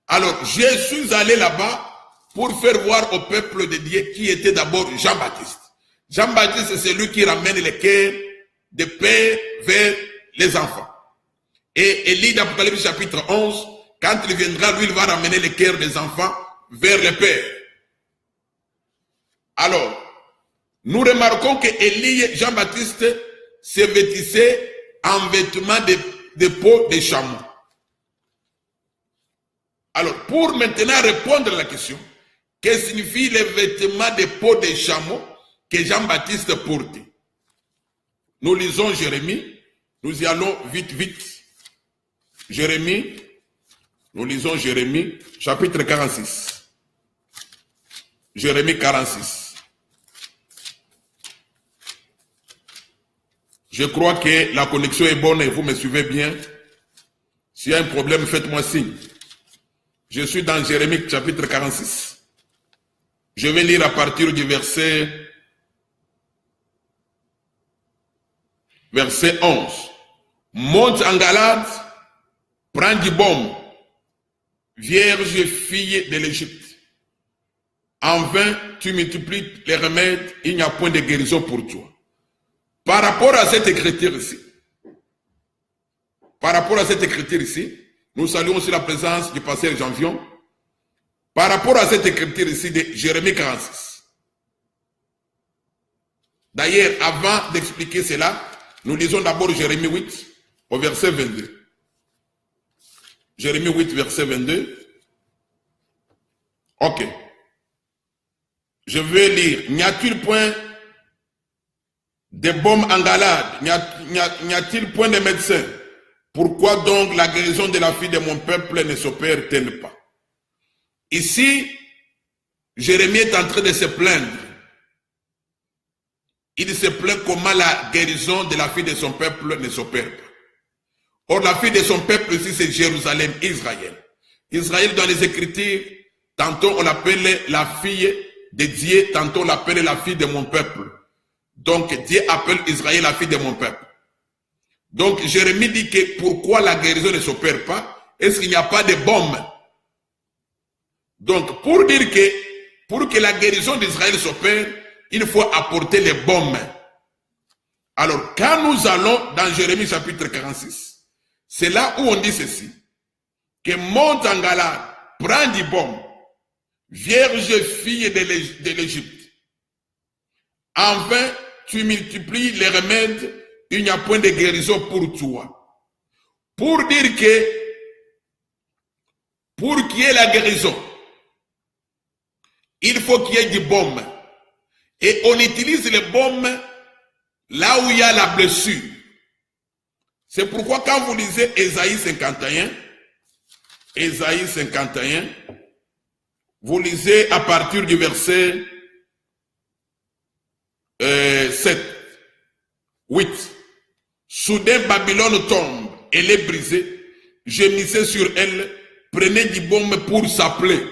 Alors, je suis allé là-bas pour faire voir au peuple de Dieu qui était d'abord Jean-Baptiste. Jean-Baptiste, c'est celui qui ramène les cœurs des pères vers les enfants. Et Élie d'Apocalypse chapitre 11, quand il viendra, lui, il va ramener les cœurs des enfants vers les pères. Alors, nous remarquons que Élie, Jean-Baptiste, se vêtissait en vêtements de peau de chameau. Alors, pour maintenant répondre à la question, que signifie les vêtements de peau de chameau que Jean-Baptiste portait? Nous lisons Jérémie, nous y allons vite. Jérémie, nous lisons Jérémie, chapitre 46. Jérémie 46. Je crois que la connexion est bonne et vous me suivez bien. S'il y a un problème, faites-moi signe. Je suis dans Jérémie chapitre 46. Je vais lire à partir du verset 11. Monte en Galade, prends du baume, vierge fille de l'Égypte. En vain, tu multiplies les remèdes, il n'y a point de guérison pour toi. Par rapport à cette écriture ici, nous saluons aussi la présence du pasteur Jean-Vion. Par rapport à cette écriture ici de Jérémie 46. D'ailleurs, avant d'expliquer cela, nous lisons d'abord Jérémie 8, au verset 22. Jérémie 8, verset 22. Ok. Je vais lire. N'y a-t-il point de baume en Galade? N'y a-t-il point de médecin? Pourquoi donc la guérison de la fille de mon peuple ne s'opère-t-elle pas? Ici, Jérémie est en train de se plaindre. Il se plaint comment la guérison de la fille de son peuple ne s'opère pas. Or, la fille de son peuple ici, c'est Jérusalem, Israël. Israël, dans les Écritures, tantôt on l'appelle la fille de Dieu, tantôt on l'appelle la fille de mon peuple. Donc, Dieu appelle Israël la fille de mon peuple. Donc, Jérémie dit que pourquoi la guérison ne s'opère pas? Est-ce qu'il n'y a pas de baume? Donc, pour dire que, pour que la guérison d'Israël s'opère, il faut apporter les baumes. Alors, quand nous allons dans Jérémie chapitre 46, c'est là où on dit ceci, que monte en Galade, prends du baume, vierge fille de l'Égypte. Enfin, tu multiplies les remèdes, il n'y a point de guérison pour toi. Pour dire que, pour qu'il y ait la guérison, il faut qu'il y ait du baume. Et on utilise le baume là où il y a la blessure. C'est pourquoi quand vous lisez Ésaïe 51, Ésaïe 51, vous lisez à partir du verset 7, 8. Soudain Babylone tombe, elle est brisée, gémissez sur elle, prenez du baume pour sa plaie,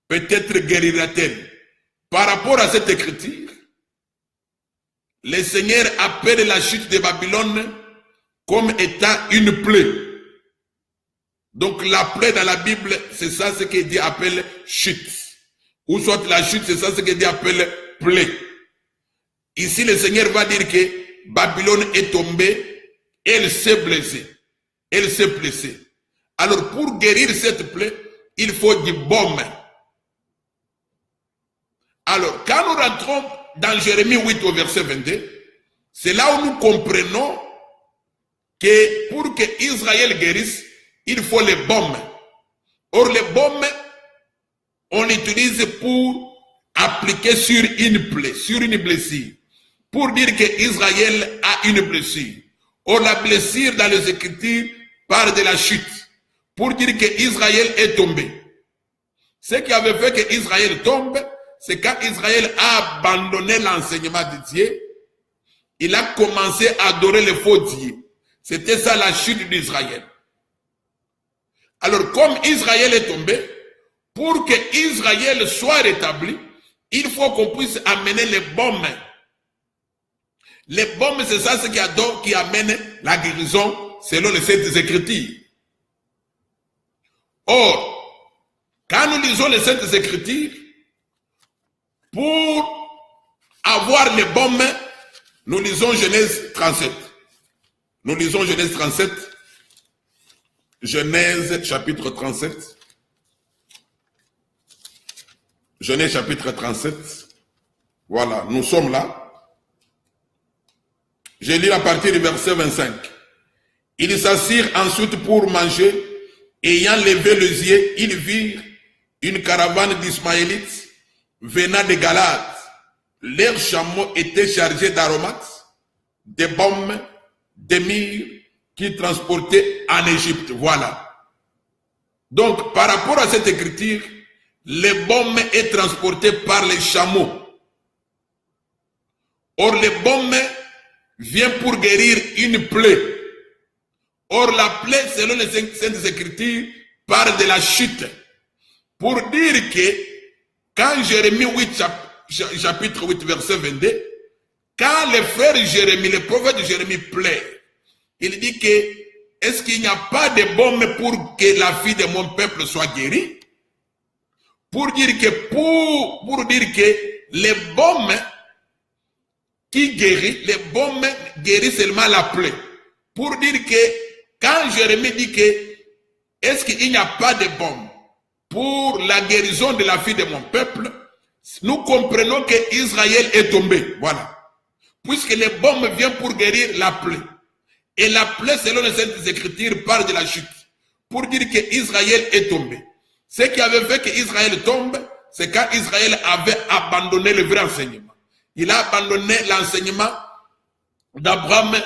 peut-être guérira-t-elle. Par rapport à cette écriture, le Seigneur appelle la chute de Babylone comme étant une plaie. Donc la plaie dans la Bible, c'est ça ce que Dieu appelle chute. Ou soit la chute, c'est ça ce que Dieu appelle plaie. Ici, le Seigneur va dire que Babylone est tombée, elle s'est blessée. Elle s'est blessée. Alors pour guérir cette plaie, il faut du baume. Alors, quand nous rentrons dans Jérémie 8 au verset 22, c'est là où nous comprenons que pour que Israël guérisse, il faut les baumes. Or, les baumes, on l'utilise pour appliquer sur une plaie, sur une blessure. Pour dire que Israël a une blessure. Or, la blessure dans les Écritures parle de la chute. Pour dire que Israël est tombé. Ce qui avait fait que Israël tombe, c'est quand Israël a abandonné l'enseignement de Dieu, il a commencé à adorer les faux dieux. C'était ça la chute d'Israël. Alors comme Israël est tombé, pour que Israël soit rétabli, il faut qu'on puisse amener les baumes. Les baumes, c'est ça ce qui amène la guérison selon les Saintes Écritures. Or, quand nous lisons les Saintes Écritures, pour avoir les baumes, nous lisons Genèse 37. Nous lisons Genèse 37. Genèse chapitre 37. Genèse chapitre 37. Voilà, nous sommes là. Je lis à partir du verset 25. Ils s'assirent ensuite pour manger. Ayant levé les yeux, ils virent une caravane d'Ismaélites venant de Galade. Leurs chameaux étaient chargés d'aromates, de baumes, de myrrhe qui transportaient en Égypte. Voilà. Donc, par rapport à cette écriture, le baume est transporté par les chameaux. Or, le baume vient pour guérir une plaie. Or, la plaie, selon les Saintes Écritures, parle de la chute. Pour dire que, quand Jérémie 8, chapitre 8, verset 22, quand le frère Jérémie, le prophète Jérémie plaît, il dit que, est-ce qu'il n'y a pas de baume pour que la fille de mon peuple soit guérie? Pour dire que les baumes qui guérit, les baumes guérissent seulement la plaie. Pour dire que, quand Jérémie dit que, est-ce qu'il n'y a pas de baume pour la guérison de la fille de mon peuple, nous comprenons que Israël est tombé. Voilà. Puisque les baumes viennent pour guérir la plaie. Et la plaie, selon les Saintes Écritures, parle de la chute. pour dire qu'Israël est tombé. Ce qui avait fait qu'Israël tombe, c'est quand Israël avait abandonné le vrai enseignement. Il a abandonné l'enseignement d'Abraham,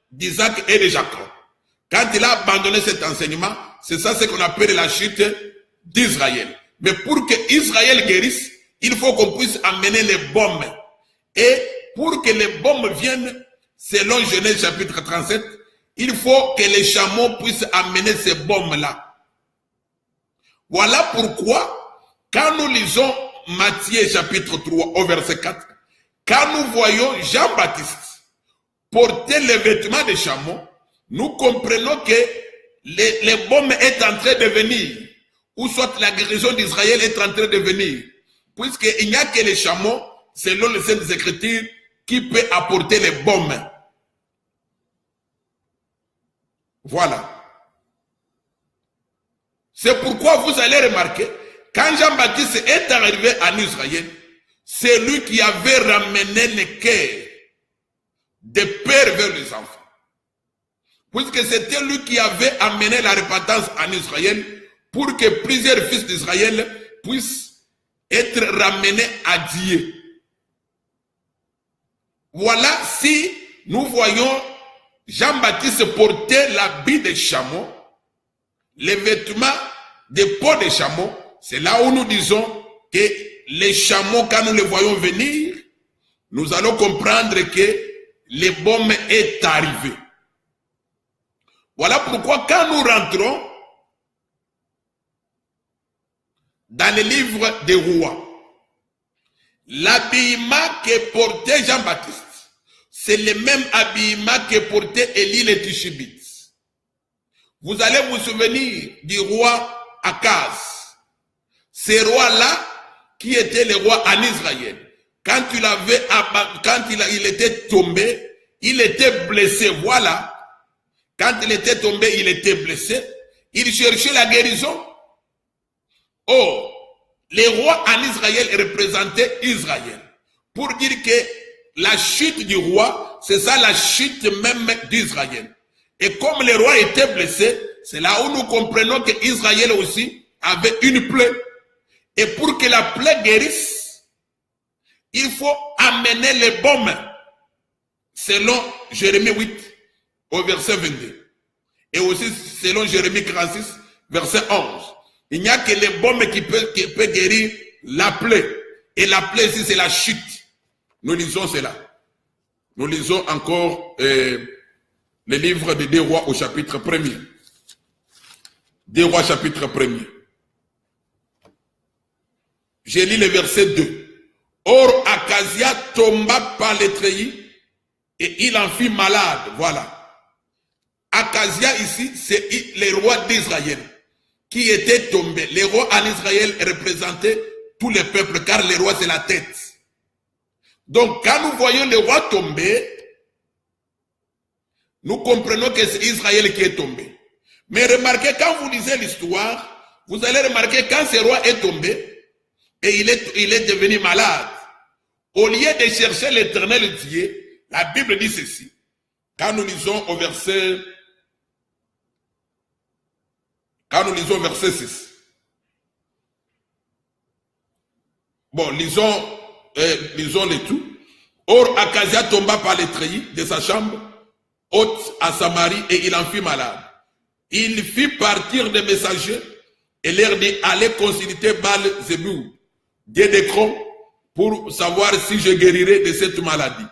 d'Isaac et de Jacob. Quand il a abandonné cet enseignement, c'est ça ce qu'on appelle la chute d'Israël. Mais pour que Israël guérisse, il faut qu'on puisse amener les baumes. Et pour que les baumes viennent, selon Genèse chapitre 37, il faut que les chameaux puissent amener ces baumes-là. Voilà pourquoi, quand nous lisons Matthieu chapitre 3 au verset 4, quand nous voyons Jean-Baptiste porter les vêtements des chameaux, nous comprenons que les baumes est en train de venir, ou soit la guérison d'Israël est en train de venir, puisqu'il n'y a que les chameaux, selon les Saintes Écritures, qui peut apporter les baumes. Voilà. C'est pourquoi vous allez remarquer, quand Jean-Baptiste est arrivé en Israël, c'est lui qui avait ramené le cœur des pères vers les enfants. Puisque c'était lui qui avait amené la repentance en Israël pour que plusieurs fils d'Israël puissent être ramenés à Dieu. Voilà, si nous voyons Jean-Baptiste porter l'habit des chameaux, les vêtements de peau des chameaux, c'est là où nous disons que les chameaux, quand nous les voyons venir, nous allons comprendre que le baume est arrivé. Voilà pourquoi quand nous rentrons dans le livre des rois, l'habillement que portait Jean-Baptiste, c'est le même habillement que portait Élie le Tishbite. Vous allez vous souvenir du roi Akaz. Ce roi-là, qui était le roi en Israël, quand il était tombé, il était blessé. Voilà. Quand il était tombé, il était blessé. Il cherchait la guérison. Oh, les rois en Israël représentaient Israël. Pour dire que la chute du roi, c'est ça la chute même d'Israël. Et comme les rois étaient blessés, c'est là où nous comprenons qu'Israël aussi avait une plaie. Et pour que la plaie guérisse, il faut amener les baumes. Selon Jérémie 8, au verset 22. Et aussi selon Jérémie 46, verset 11. Il n'y a que les baumes qui peuvent guérir la plaie. Et la plaie ici, c'est la chute. Nous lisons cela. Nous lisons encore le livre des 2 rois au chapitre 1er. 2 rois chapitre 1er. J'ai lu le verset 2. Or, Akazia tomba par les treillis et il en fit malade. Voilà. Akazia ici, c'est le roi d'Israël qui était tombé. Les rois en Israël représentaient tous les peuples car le roi c'est la tête. Donc quand nous voyons le roi tomber, nous comprenons que c'est Israël qui est tombé. Mais remarquez, quand vous lisez l'histoire, vous allez remarquer quand ce roi est tombé et il est devenu malade. Au lieu de chercher l'Éternel Dieu, la Bible dit ceci. Quand nous lisons au verset 6. Bon, lisons les tout. Or, Akazia tomba par les treillis de sa chambre haute à Samarie et il en fut malade. Il fit partir des messagers et leur dit, allez consulter Baal-Zébul, Dieu d'Écron, pour savoir si je guérirai de cette maladie.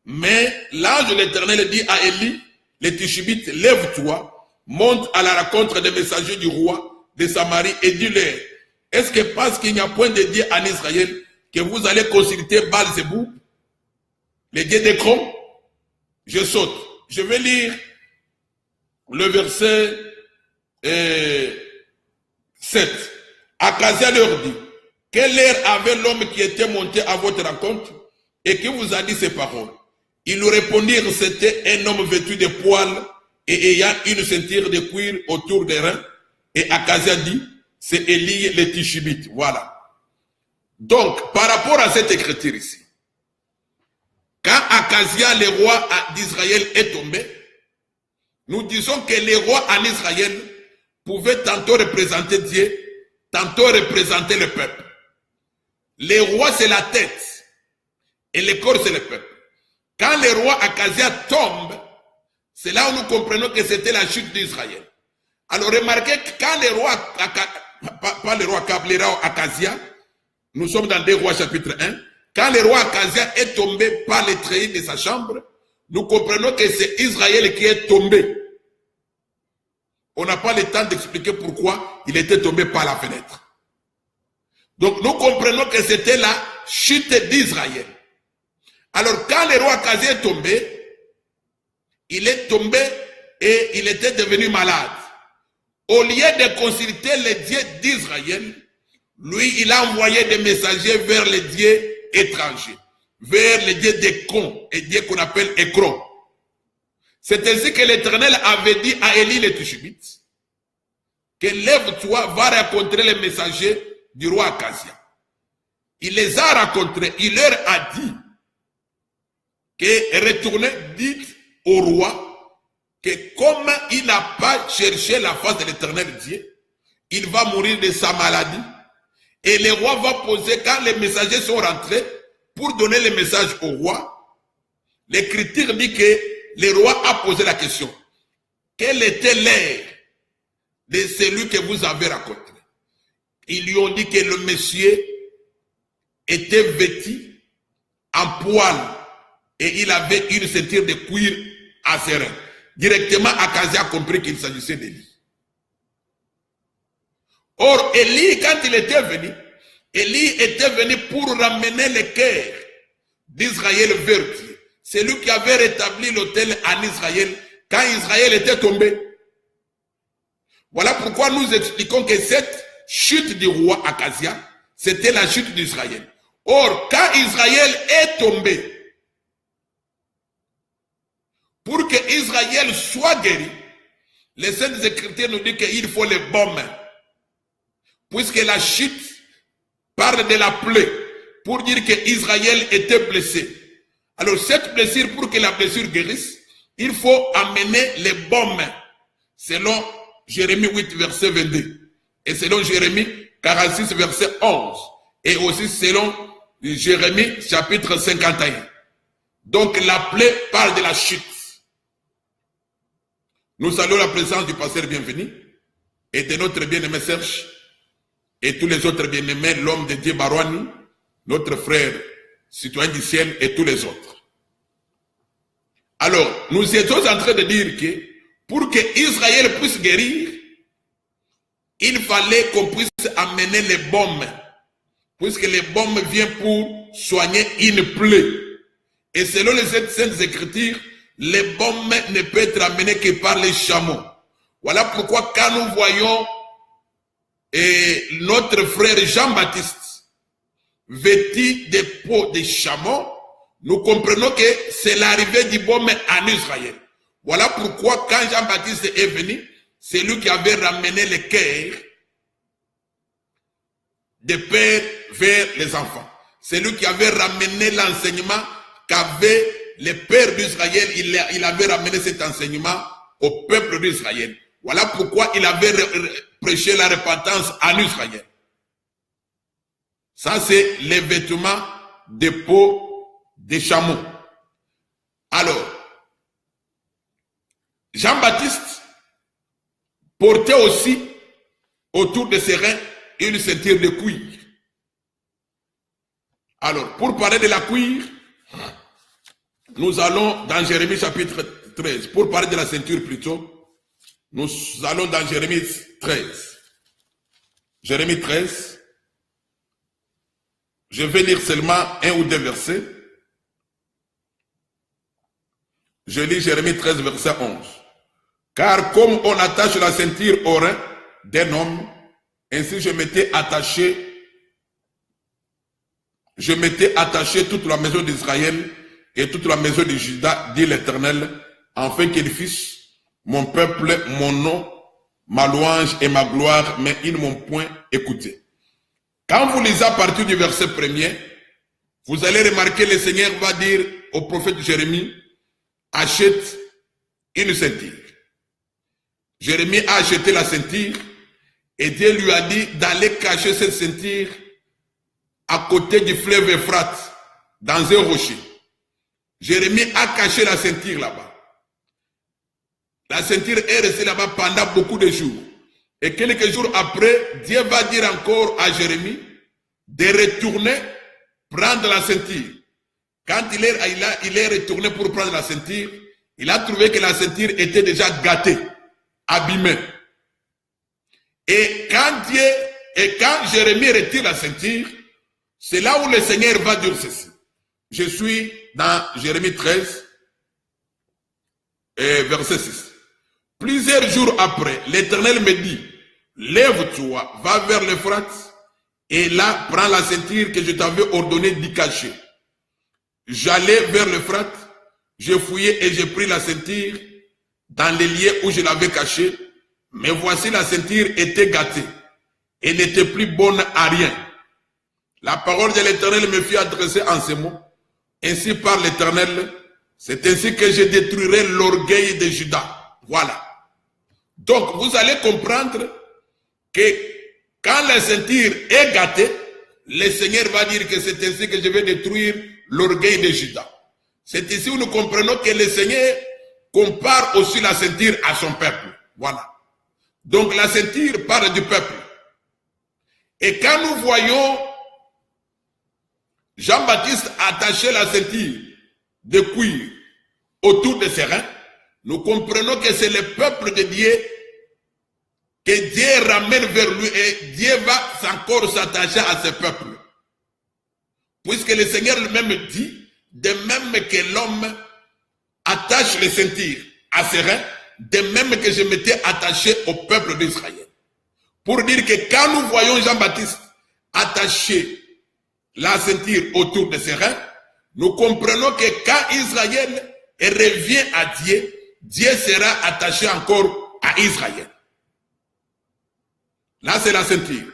Mais l'ange de l'Éternel dit à Élie, le Tishbite, lève-toi, monte à la rencontre des messagers du roi de Samarie et dis-leur, est-ce que parce qu'il n'y a point de Dieu en Israël, que vous allez consulter Baal-Zébul, le Dieu d'Écron? Je saute. Je vais lire le verset 7. Akazia leur dit, quelle heure avait l'homme qui était monté à votre rencontre et qui vous a dit ces paroles? Ils lui répondirent, c'était un homme vêtu de poils et ayant une ceinture de cuir autour des reins. Et Akazia dit, c'est Élie le Tishbite. Voilà. Donc, par rapport à cette écriture ici, quand Akazia, le roi d'Israël, est tombé, nous disons que les rois en Israël pouvait tantôt représenter Dieu, tantôt représenter le peuple. Les rois, c'est la tête, et le corps, c'est le peuple. Quand le roi Akazia tombe, c'est là où nous comprenons que c'était la chute d'Israël. Alors remarquez que quand le roi, pas le roi Akab, le roi Akazia, nous sommes dans 2 Rois chapitre 1, quand le roi Akazia est tombé par les treillis de sa chambre, nous comprenons que c'est Israël qui est tombé. On n'a pas le temps d'expliquer pourquoi il était tombé par la fenêtre. Donc nous comprenons que c'était la chute d'Israël. Alors quand le roi Akazia est tombé, il est tombé et il était devenu malade. Au lieu de consulter les dieux d'Israël, lui, il a envoyé des messagers vers les dieux étrangers, vers les dieux d'Écron, et dieux qu'on appelle Écron. C'est ainsi que l'Éternel avait dit à Élie le Tishbite que lève-toi, va rencontrer les messagers du roi Akazia. Il les a rencontrés, il leur a dit que retournez, dites au roi que comme il n'a pas cherché la face de l'Éternel Dieu, il va mourir de sa maladie. Et le roi va poser, quand les messagers sont rentrés, pour donner le message au roi, l'Écriture dit que le roi a posé la question. Quel était l'air de celui que vous avez rencontré? Ils lui ont dit que le monsieur était vêtu en poil et il avait une ceinture de cuir à ses reins. Directement, Akazia a compris qu'il s'agissait d'Élie. Or, Élie, quand il était venu, Élie était venu pour ramener le cœur d'Israël vers Dieu. C'est lui qui avait rétabli l'autel en Israël quand Israël était tombé. Voilà pourquoi nous expliquons que cette chute du roi Akazia, c'était la chute d'Israël. Or, quand Israël est tombé, pour que Israël soit guéri, les Saintes Écritures nous disent qu'il faut les baumes. Puisque la chute parle de la plaie, pour dire que Israël était blessé. Alors cette blessure, pour que la blessure guérisse, il faut amener les baumes, selon Jérémie 8, verset 22, et selon Jérémie 46, verset 11, et aussi selon Jérémie chapitre 51. Donc la plaie parle de la chute. Nous saluons la présence du pasteur bienvenu et de notre bien-aimé Serge et tous les autres bien-aimés, l'homme de Dieu Barouani, notre frère citoyen du ciel et tous les autres. Alors, nous étions en train de dire que pour que Israël puisse guérir, il fallait qu'on puisse amener les baumes, puisque les baumes viennent pour soigner une plaie. Et selon les Saintes Écritures, les baumes ne peuvent être amenés que par les chameaux. Voilà pourquoi quand nous voyons notre frère Jean-Baptiste vêtu de peaux de chameau, nous comprenons que c'est l'arrivée du baume en Israël. Voilà pourquoi quand Jean-Baptiste est venu, c'est lui qui avait ramené le cœur des pères vers les enfants. C'est lui qui avait ramené l'enseignement qu'avait les pères d'Israël. Il avait ramené cet enseignement au peuple d'Israël. Voilà pourquoi il avait prêché la repentance en Israël. Ça, c'est les vêtements de peau de chameau. Alors, Jean-Baptiste portait aussi autour de ses reins une ceinture de cuir. Alors, pour parler de la cuir, nous allons dans Jérémie chapitre 13. Pour parler de la ceinture plutôt, nous allons dans Jérémie 13. Jérémie 13. Je vais lire seulement un ou deux versets. Je lis Jérémie 13, verset 11. Car comme on attache la ceinture au rein d'un homme, ainsi je m'étais attaché toute la maison d'Israël et toute la maison de Juda, dit l'Éternel, afin qu'ils fissent mon peuple, mon nom, ma louange et ma gloire, mais ils ne m'ont point écouté. Quand vous lisez à partir du verset 1er, vous allez remarquer le Seigneur va dire au prophète Jérémie, achète une ceinture. Jérémie a acheté la ceinture et Dieu lui a dit d'aller cacher cette ceinture à côté du fleuve Euphrate, dans un rocher. Jérémie a caché la ceinture là-bas. La ceinture est restée là-bas pendant beaucoup de jours. Et quelques jours après, Dieu va dire encore à Jérémie de retourner prendre la ceinture. Quand il est retourné pour prendre la ceinture, il a trouvé que la ceinture était déjà gâtée, abîmée. Et quand Jérémie retire la ceinture, c'est là où le Seigneur va dire ceci. Je suis dans Jérémie 13, verset 6. Plusieurs jours après, l'Éternel me dit, lève-toi, va vers l'Euphrate, et là, prends la ceinture que je t'avais ordonné d'y cacher. J'allais vers l'Euphrate, je fouillais et j'ai pris la ceinture dans les lieux où je l'avais cachée, mais voici la ceinture était gâtée et n'était plus bonne à rien. La parole de l'Éternel me fut adressée en ces mots. Ainsi par l'Éternel, c'est ainsi que je détruirai l'orgueil de Juda. Voilà. Donc, vous allez comprendre que quand la ceinture est gâtée, le Seigneur va dire que c'est ainsi que je vais détruire l'orgueil de Juda. C'est ici où nous comprenons que le Seigneur compare aussi la ceinture à son peuple. Voilà. Donc, la ceinture parle du peuple. Et quand nous voyons Jean-Baptiste attacher la ceinture de cuir autour de ses reins, nous comprenons que c'est le peuple de Dieu que Dieu ramène vers lui et Dieu va encore s'attacher à ce peuple. Puisque le Seigneur lui-même dit, de même que l'homme attache les ceintures à ses reins, de même que je m'étais attaché au peuple d'Israël. Pour dire que quand nous voyons Jean-Baptiste attacher la ceinture autour de ses reins, nous comprenons que quand Israël revient à Dieu, Dieu sera attaché encore à Israël. Là, c'est la ceinture.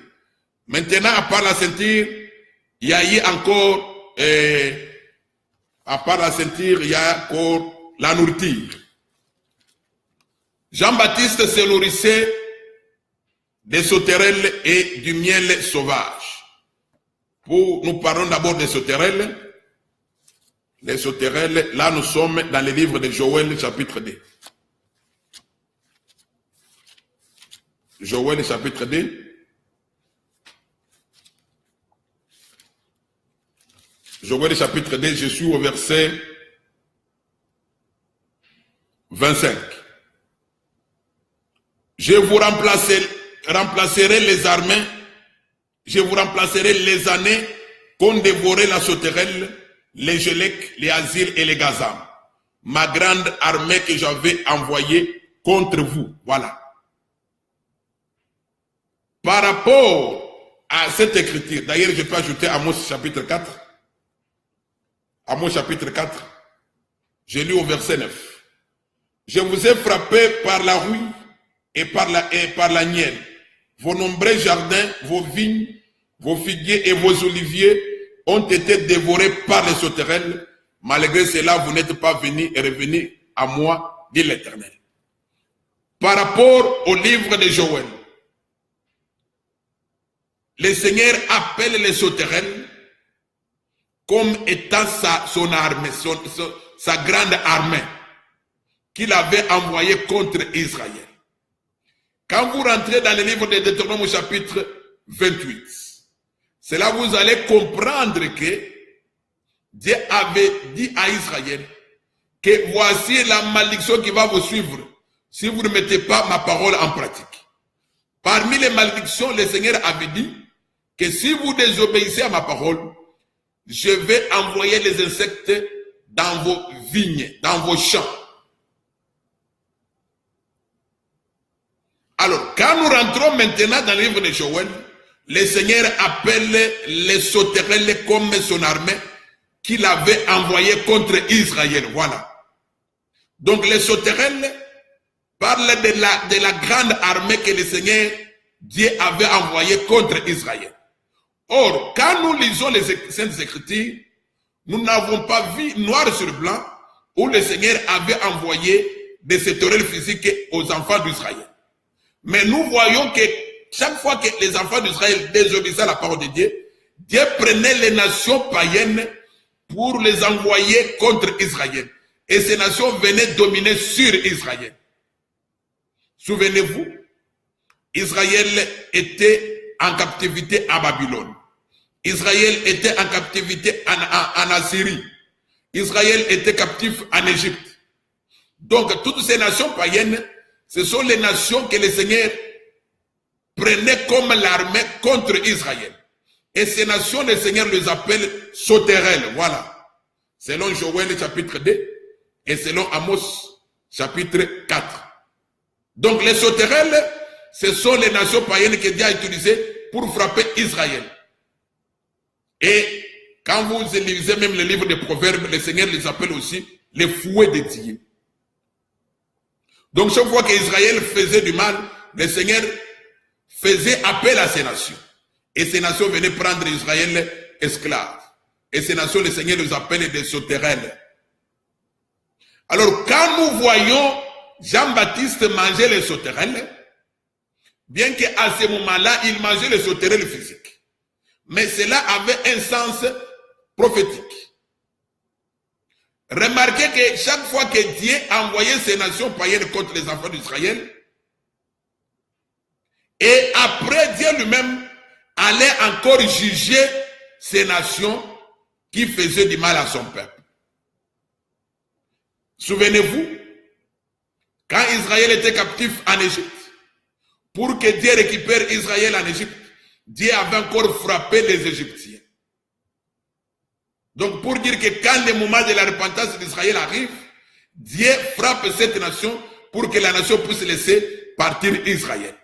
Maintenant, à part la ceinture, il y a eu encore, à part la ceinture, il y a encore la nourriture. Jean-Baptiste se nourrissait des sauterelles et du miel sauvage. Nous parlons d'abord des sauterelles. Les sauterelles, là nous sommes dans le livre de Joël chapitre 2. Joël chapitre 2. Joël chapitre 2, je suis au verset 25. Je vous remplacerai les armées, je vous remplacerai les années qu'ont dévoré la sauterelle, les Gélec, les Asiles et les Gazam. Ma grande armée que j'avais envoyée contre vous. Voilà. Par rapport à cette écriture, d'ailleurs je peux ajouter Amos chapitre 4. Amos chapitre 4, je lis au verset 9. Je vous ai frappé par la rouille et par la nielle. Vos nombreux jardins, vos vignes, vos figuiers et vos oliviers ont été dévorés par les sauterelles. Malgré cela, vous n'êtes pas venus et revenus à moi, dit l'Éternel. Par rapport au livre de Joël, le Seigneur appelle les sauterelles comme étant son armée, sa grande armée qu'il avait envoyée contre Israël. Quand vous rentrez dans le livre de Deutéronome au chapitre 28, c'est là que vous allez comprendre que Dieu avait dit à Israël que voici la malédiction qui va vous suivre si vous ne mettez pas ma parole en pratique. Parmi les malédictions, le Seigneur avait dit que si vous désobéissez à ma parole, je vais envoyer les insectes dans vos vignes, dans vos champs. Alors, quand nous rentrons maintenant dans le livre de Joël, le Seigneur appelle les sauterelles comme son armée qu'il avait envoyée contre Israël. Voilà. Donc, les sauterelles parlent de la grande armée que le Seigneur, Dieu avait envoyée contre Israël. Or, quand nous lisons les Saintes Écritures, nous n'avons pas vu noir sur blanc où le Seigneur avait envoyé des sauterelles physiques aux enfants d'Israël. Mais nous voyons que chaque fois que les enfants d'Israël désobéissaient à la parole de Dieu, Dieu prenait les nations païennes pour les envoyer contre Israël. Et ces nations venaient dominer sur Israël. Souvenez-vous, Israël était en captivité à Babylone. Israël était en captivité en Assyrie. Israël était captif en Égypte. Donc, toutes ces nations païennes, ce sont les nations que le Seigneur prenait comme l'armée contre Israël. Et ces nations, le Seigneur les appelle sauterelles. Voilà. Selon Joël chapitre 2 et selon Amos chapitre 4. Donc, les sauterelles, ce sont les nations païennes que Dieu a utilisées pour frapper Israël. Et quand vous lisez même le livre des Proverbes, le Seigneur les appelle aussi les fouets de Dieu. Donc chaque fois qu'Israël faisait du mal, le Seigneur faisait appel à ces nations. Et ces nations venaient prendre Israël esclave. Et ces nations, le Seigneur les appelle des sauterelles. Alors quand nous voyons Jean-Baptiste manger les sauterelles, bien qu'à ce moment-là, il mangeait les sauterelles physiques. Mais cela avait un sens prophétique. Remarquez que chaque fois que Dieu envoyait ces nations païennes contre les enfants d'Israël, et après Dieu lui-même allait encore juger ces nations qui faisaient du mal à son peuple. Souvenez-vous, quand Israël était captif en Égypte, pour que Dieu récupère Israël en Égypte, Dieu avait encore frappé les Égyptiens. Donc pour dire que quand le moment de la repentance d'Israël arrive, Dieu frappe cette nation pour que la nation puisse laisser partir Israël.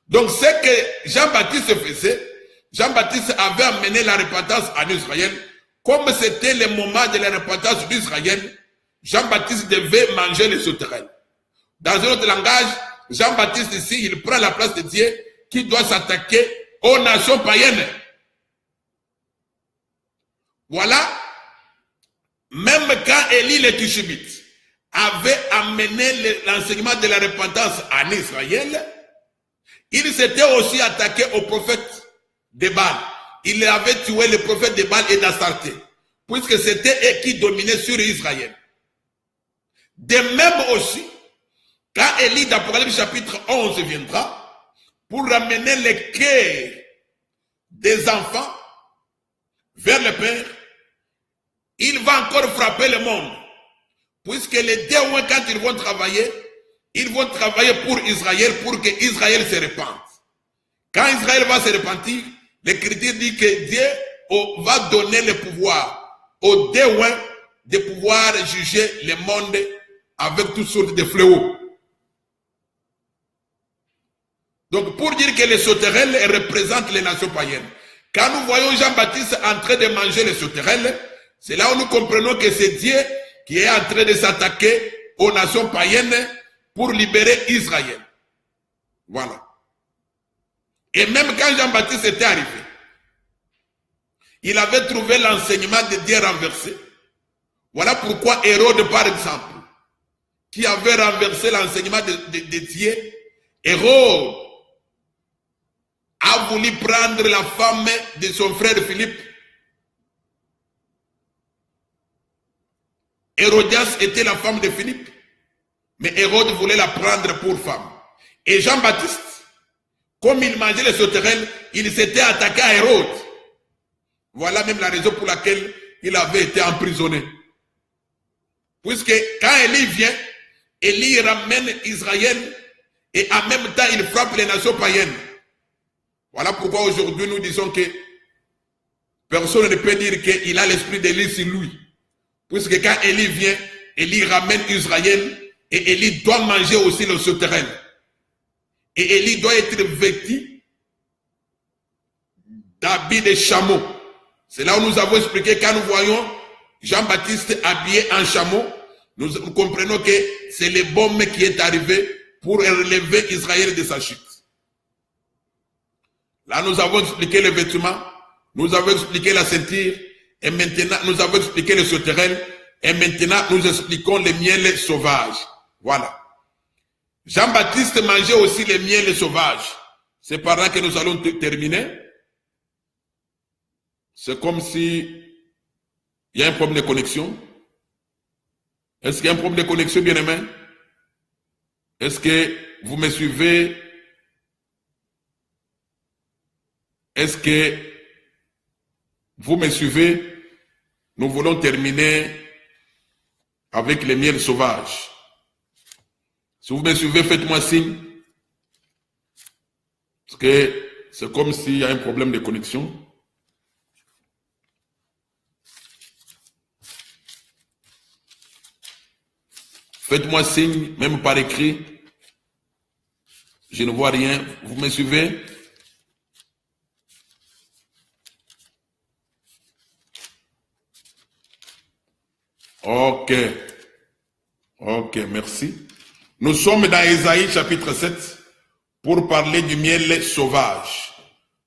Donc ce que Jean-Baptiste faisait, Jean-Baptiste avait amené la repentance en Israël. Comme c'était le moment de la repentance d'Israël, Jean-Baptiste devait manger les sauterelles. Dans un autre langage, Jean-Baptiste ici, il prend la place de Dieu qui doit s'attaquer aux nations païennes. Voilà. Même quand Élie le Tishbite avait amené l'enseignement de la repentance en Israël, il s'était aussi attaqué aux prophètes de Baal. Il avait tué les prophètes de Baal et d'Astarté, puisque c'était eux qui dominaient sur Israël. De même aussi, quand Élie d'Apocalypse chapitre 11 viendra, pour ramener les cœurs des enfants vers le Père, il va encore frapper le monde. Puisque les déouins, quand ils vont travailler pour Israël, pour que Israël se repente. Quand Israël va se repentir, l'Écriture dit que Dieu va donner le pouvoir aux déouins de pouvoir juger le monde avec toutes sortes de fléaux. Donc pour dire que les sauterelles représentent les nations païennes. Quand nous voyons Jean-Baptiste en train de manger les sauterelles, c'est là où nous comprenons que c'est Dieu qui est en train de s'attaquer aux nations païennes pour libérer Israël. Voilà. Et même quand Jean-Baptiste était arrivé, il avait trouvé l'enseignement de Dieu renversé. Voilà pourquoi Hérode, par exemple, qui avait renversé l'enseignement de Dieu, Hérode a voulu prendre la femme de son frère Philippe. Hérodias était la femme de Philippe, mais Hérode voulait la prendre pour femme. Et Jean-Baptiste, comme il mangeait les sauterelles, il s'était attaqué à Hérode. Voilà même la raison pour laquelle il avait été emprisonné. Puisque quand Élie vient, Élie ramène Israël et en même temps il frappe les nations païennes. Voilà pourquoi aujourd'hui nous disons que personne ne peut dire qu'il a l'esprit d'Élie sur lui. Puisque quand Élie vient, Élie ramène Israël et Élie doit manger aussi le sauterelle. Et Élie doit être vêtu d'habits de chameau. C'est là où nous avons expliqué, quand nous voyons Jean-Baptiste habillé en chameau, nous comprenons que c'est le baume qui est arrivé pour relever Israël de sa chute. Là, nous avons expliqué les vêtements, nous avons expliqué la ceinture, et maintenant, nous avons expliqué le sauterelle, et maintenant, nous expliquons les miels sauvages. Voilà. Jean-Baptiste mangeait aussi les miels sauvages. C'est par là que nous allons terminer. C'est comme si il y a un problème de connexion. Est-ce qu'il y a un problème de connexion, bien-aimé? Est-ce que vous me suivez? Est-ce que vous me suivez? Nous voulons terminer avec les miels sauvages. Si vous me suivez, faites-moi signe. Parce que c'est comme s'il y a un problème de connexion. Faites-moi signe, même par écrit. Je ne vois rien. Vous me suivez? Ok. Ok, merci. Nous sommes dans Ésaïe chapitre 7 pour parler du miel sauvage.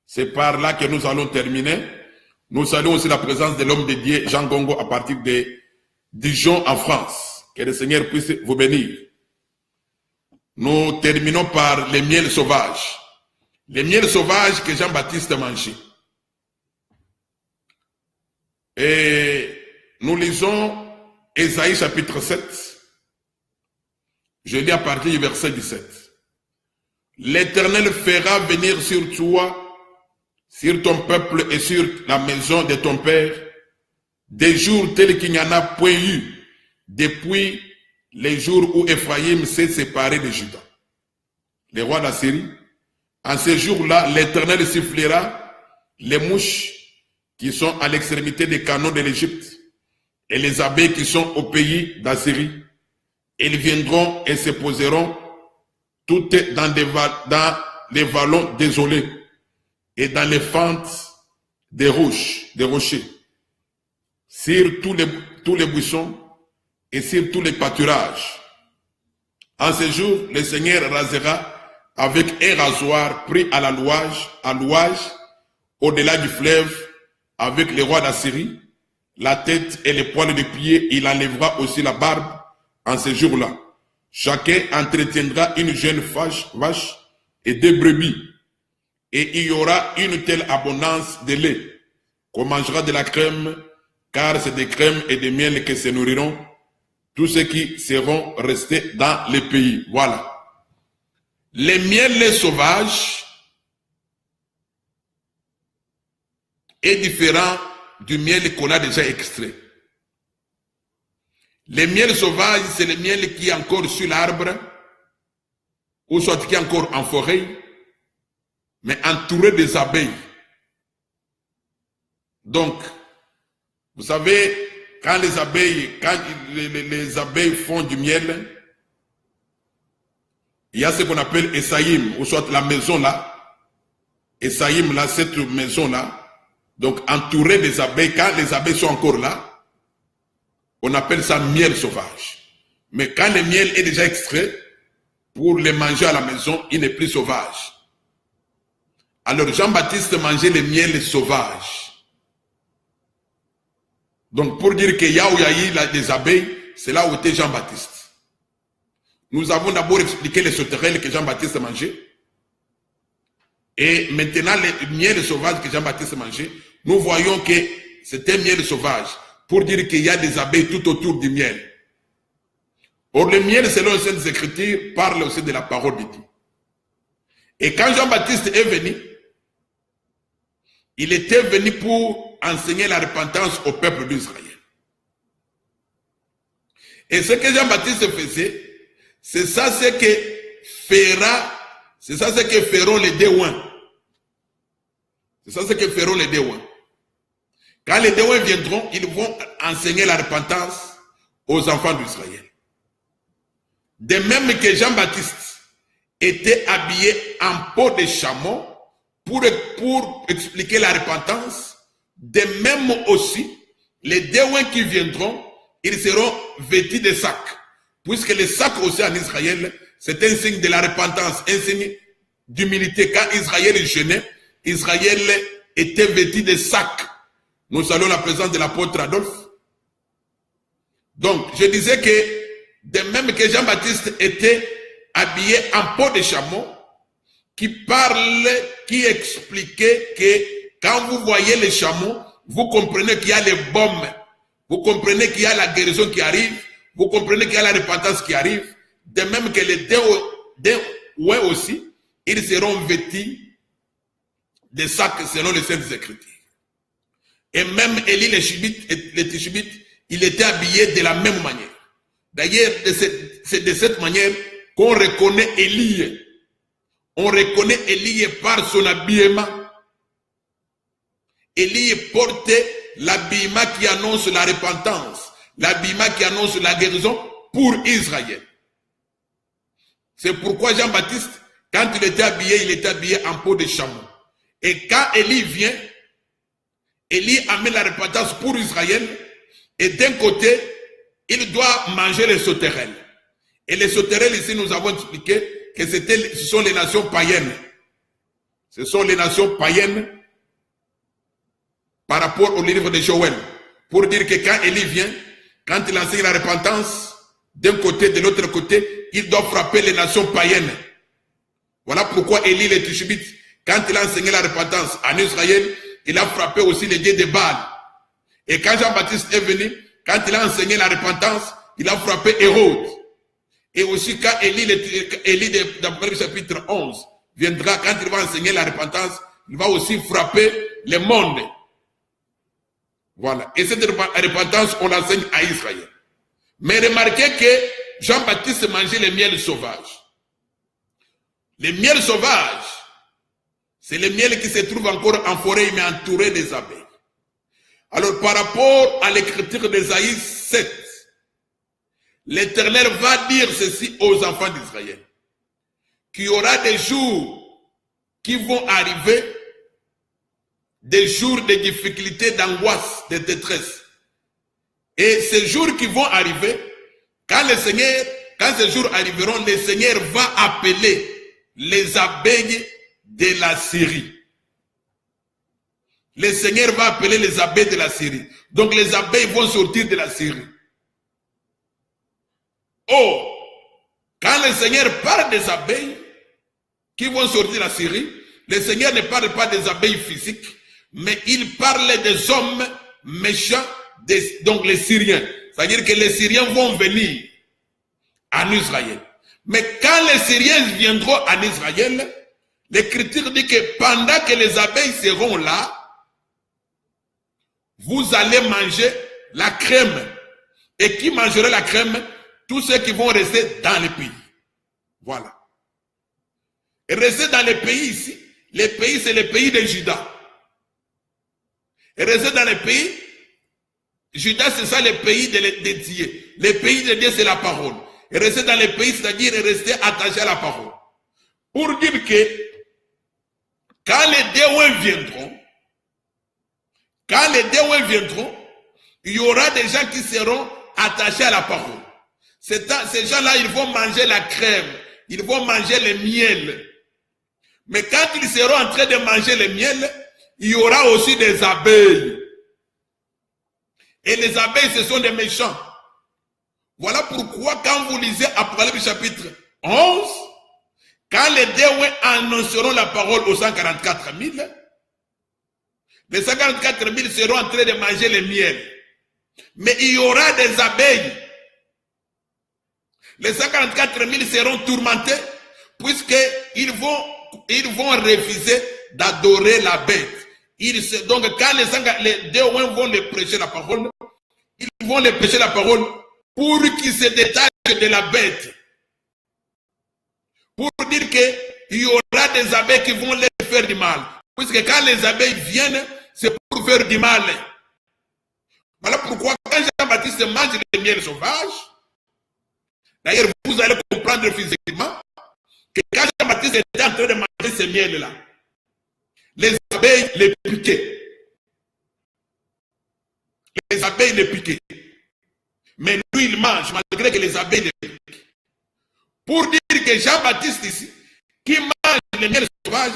C'est par là que nous allons terminer. Nous saluons aussi la présence de l'homme de Dieu, Jean Gongo, à partir de Dijon en France. Que le Seigneur puisse vous bénir. Nous terminons par les miels sauvages. Les miels sauvages que Jean-Baptiste mangeait. Et nous lisons Ésaïe chapitre 7. Je lis à partir du verset 17. L'Éternel fera venir sur toi, sur ton peuple et sur la maison de ton père, des jours tels qu'il n'y en a point eu depuis les jours où Ephraïm s'est séparé de Juda. Les rois d'Assyrie, en ces jours-là, l'Éternel sifflera les mouches qui sont à l'extrémité des canaux de l'Égypte et les abeilles qui sont au pays d'Assyrie. Ils viendront et se poseront toutes dans les vallons désolés et dans les fentes des rochers, sur tous les buissons et sur tous les pâturages. En ce jour, le Seigneur rasera avec un rasoir pris à louage, au-delà du fleuve, avec les rois d'Assyrie, la tête et les poils des pieds. Il enlèvera aussi la barbe en ce jour-là. Chacun entretiendra une jeune vache et 2 brebis. Et il y aura une telle abondance de lait qu'on mangera de la crème, car c'est des crèmes et des miels que se nourriront tous ceux qui seront restés dans les pays. Voilà. Les miels sauvages est différent du miel qu'on a déjà extrait. Les miels sauvages, c'est le miel qui est encore sur l'arbre, ou soit qui est encore en forêt, mais entouré des abeilles. Donc, vous savez, quand les abeilles font du miel, il y a ce qu'on appelle Esaïm, ou soit la maison là. Esaïm là, cette maison là. Donc, entouré des abeilles, quand les abeilles sont encore là, on appelle ça miel sauvage. Mais quand le miel est déjà extrait, pour le manger à la maison, il n'est plus sauvage. Alors, Jean-Baptiste mangeait le miel sauvage. Donc, pour dire qu'il y a où il y a eu des abeilles, c'est là où était Jean-Baptiste. Nous avons d'abord expliqué les sauterelles que Jean-Baptiste mangeait. Et maintenant, le miel sauvage que Jean-Baptiste mangeait, nous voyons que c'est un miel sauvage, pour dire qu'il y a des abeilles tout autour du miel. Or, le miel, selon les Saintes Écritures, parle aussi de la parole de Dieu. Et quand Jean-Baptiste est venu, il était venu pour enseigner la repentance au peuple d'Israël. Et ce que Jean-Baptiste faisait, c'est ça ce que feront les Déouins. C'est ça ce que feront les Déouins. Quand les Déouins viendront, ils vont enseigner la repentance aux enfants d'Israël. De même que Jean-Baptiste était habillé en peau de chameau pour expliquer la repentance, de même aussi, les Déouins qui viendront, ils seront vêtus de sacs. Puisque les sacs aussi en Israël, c'est un signe de la repentance, un signe d'humilité. Quand Israël jeûnait, Israël était vêtu de sacs. Nous saluons la présence de l'apôtre Adolphe. Donc, je disais que, de même que Jean-Baptiste était habillé en peau de chameau, qui expliquait que quand vous voyez les chameaux, vous comprenez qu'il y a les bombes, vous comprenez qu'il y a la guérison qui arrive, vous comprenez qu'il y a la repentance qui arrive, de même que les deux aussi, ils seront vêtus de sacs selon les Saintes Écritures. Et même Élie le Tishbite, il était habillé de la même manière. D'ailleurs, c'est de cette manière qu'on reconnaît Élie. On reconnaît Élie par son habillement. Élie portait l'habillement qui annonce la repentance, l'habillement qui annonce la guérison pour Israël. C'est pourquoi Jean-Baptiste, quand il était habillé en peau de chameau. Et quand Élie vient, Élie amène la repentance pour Israël. Et d'un côté, il doit manger les sauterelles. Et les sauterelles, ici, nous avons expliqué que ce sont les nations païennes. Ce sont les nations païennes par rapport au livre de Joël. Pour dire que quand Élie vient, quand il enseigne la repentance, d'un côté, de l'autre côté, il doit frapper les nations païennes. Voilà pourquoi Élie le Tishbite, quand il a enseigné la repentance en Israël, il a frappé aussi les dieux de Baal. Et quand Jean-Baptiste est venu, quand il a enseigné la repentance, il a frappé Hérode. Et aussi quand Élie d'Apocalypse chapitre 11 viendra, quand il va enseigner la repentance, il va aussi frapper le monde. Voilà. Et cette repentance, on l'enseigne à Israël. Mais remarquez que Jean-Baptiste mangeait le miel sauvage. Le miel sauvage, c'est le miel qui se trouve encore en forêt, mais entouré des abeilles. Alors, par rapport à l'écriture d'Ésaïe 7, l'Éternel va dire ceci aux enfants d'Israël, qu'il y aura des jours qui vont arriver, des jours de difficulté, d'angoisse, de détresse. Et ces jours qui vont arriver, quand ces jours arriveront, le Seigneur va appeler les abeilles de la Syrie. Le Seigneur va appeler les abeilles de la Syrie. Donc les abeilles vont sortir de la Syrie. Oh, quand le Seigneur parle des abeilles qui vont sortir de la Syrie, le Seigneur ne parle pas des abeilles physiques, mais il parle des hommes méchants, donc les Syriens. C'est-à-dire que les Syriens vont venir en Israël. Mais quand les Syriens viendront en Israël, l'Écriture dit que pendant que les abeilles seront là, vous allez manger la crème. Et qui mangera la crème? Tous ceux qui vont rester dans le pays. Voilà. Et rester dans le pays ici, le pays c'est le pays de Juda. Et rester dans le pays, Juda c'est ça le pays de Dieu. Le pays de Dieu c'est la parole. Et rester dans le pays, c'est-à-dire rester attaché à la parole. Pour dire que quand les déouins viendront, il y aura des gens qui seront attachés à la parole. Ces gens-là, ils vont manger la crème, ils vont manger le miel. Mais quand ils seront en train de manger le miel, il y aura aussi des abeilles. Et les abeilles, ce sont des méchants. Voilà pourquoi quand vous lisez Apocalypse chapitre 11, quand les déouins annonceront la parole aux 144 000, les 144 000 seront en train de manger le miel. Mais il y aura des abeilles. Les 144 000 seront tourmentés puisqu'ils vont refuser d'adorer la bête. Donc quand les déouins vont les prêcher la parole, ils vont les prêcher la parole pour qu'ils se détachent de la bête. Pour dire qu'il y aura des abeilles qui vont les faire du mal. Puisque quand les abeilles viennent, c'est pour faire du mal. Voilà pourquoi quand Jean-Baptiste mange le miel sauvage, d'ailleurs vous allez comprendre physiquement que quand Jean-Baptiste était en train de manger ce miel-là, les abeilles les piquaient. Les abeilles les piquaient. Mais lui il mange malgré que les abeilles les piquent. Pour dire que Jean-Baptiste ici, qui mange le miel sauvage,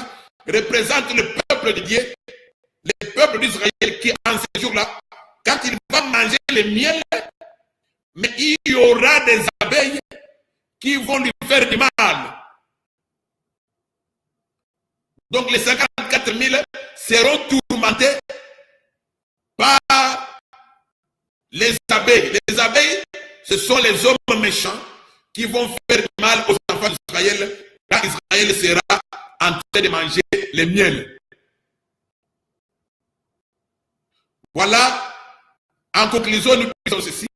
représente le peuple de Dieu, le peuple d'Israël qui en ce jour-là, quand il va manger le miel, mais il y aura des abeilles qui vont lui faire du mal. Donc les 54 000 seront tourmentés par les abeilles. Les abeilles, ce sont les hommes méchants qui vont faire du mal aux enfants d'Israël quand Israël sera en train de manger le miel. Voilà, en conclusion, nous disons ceci,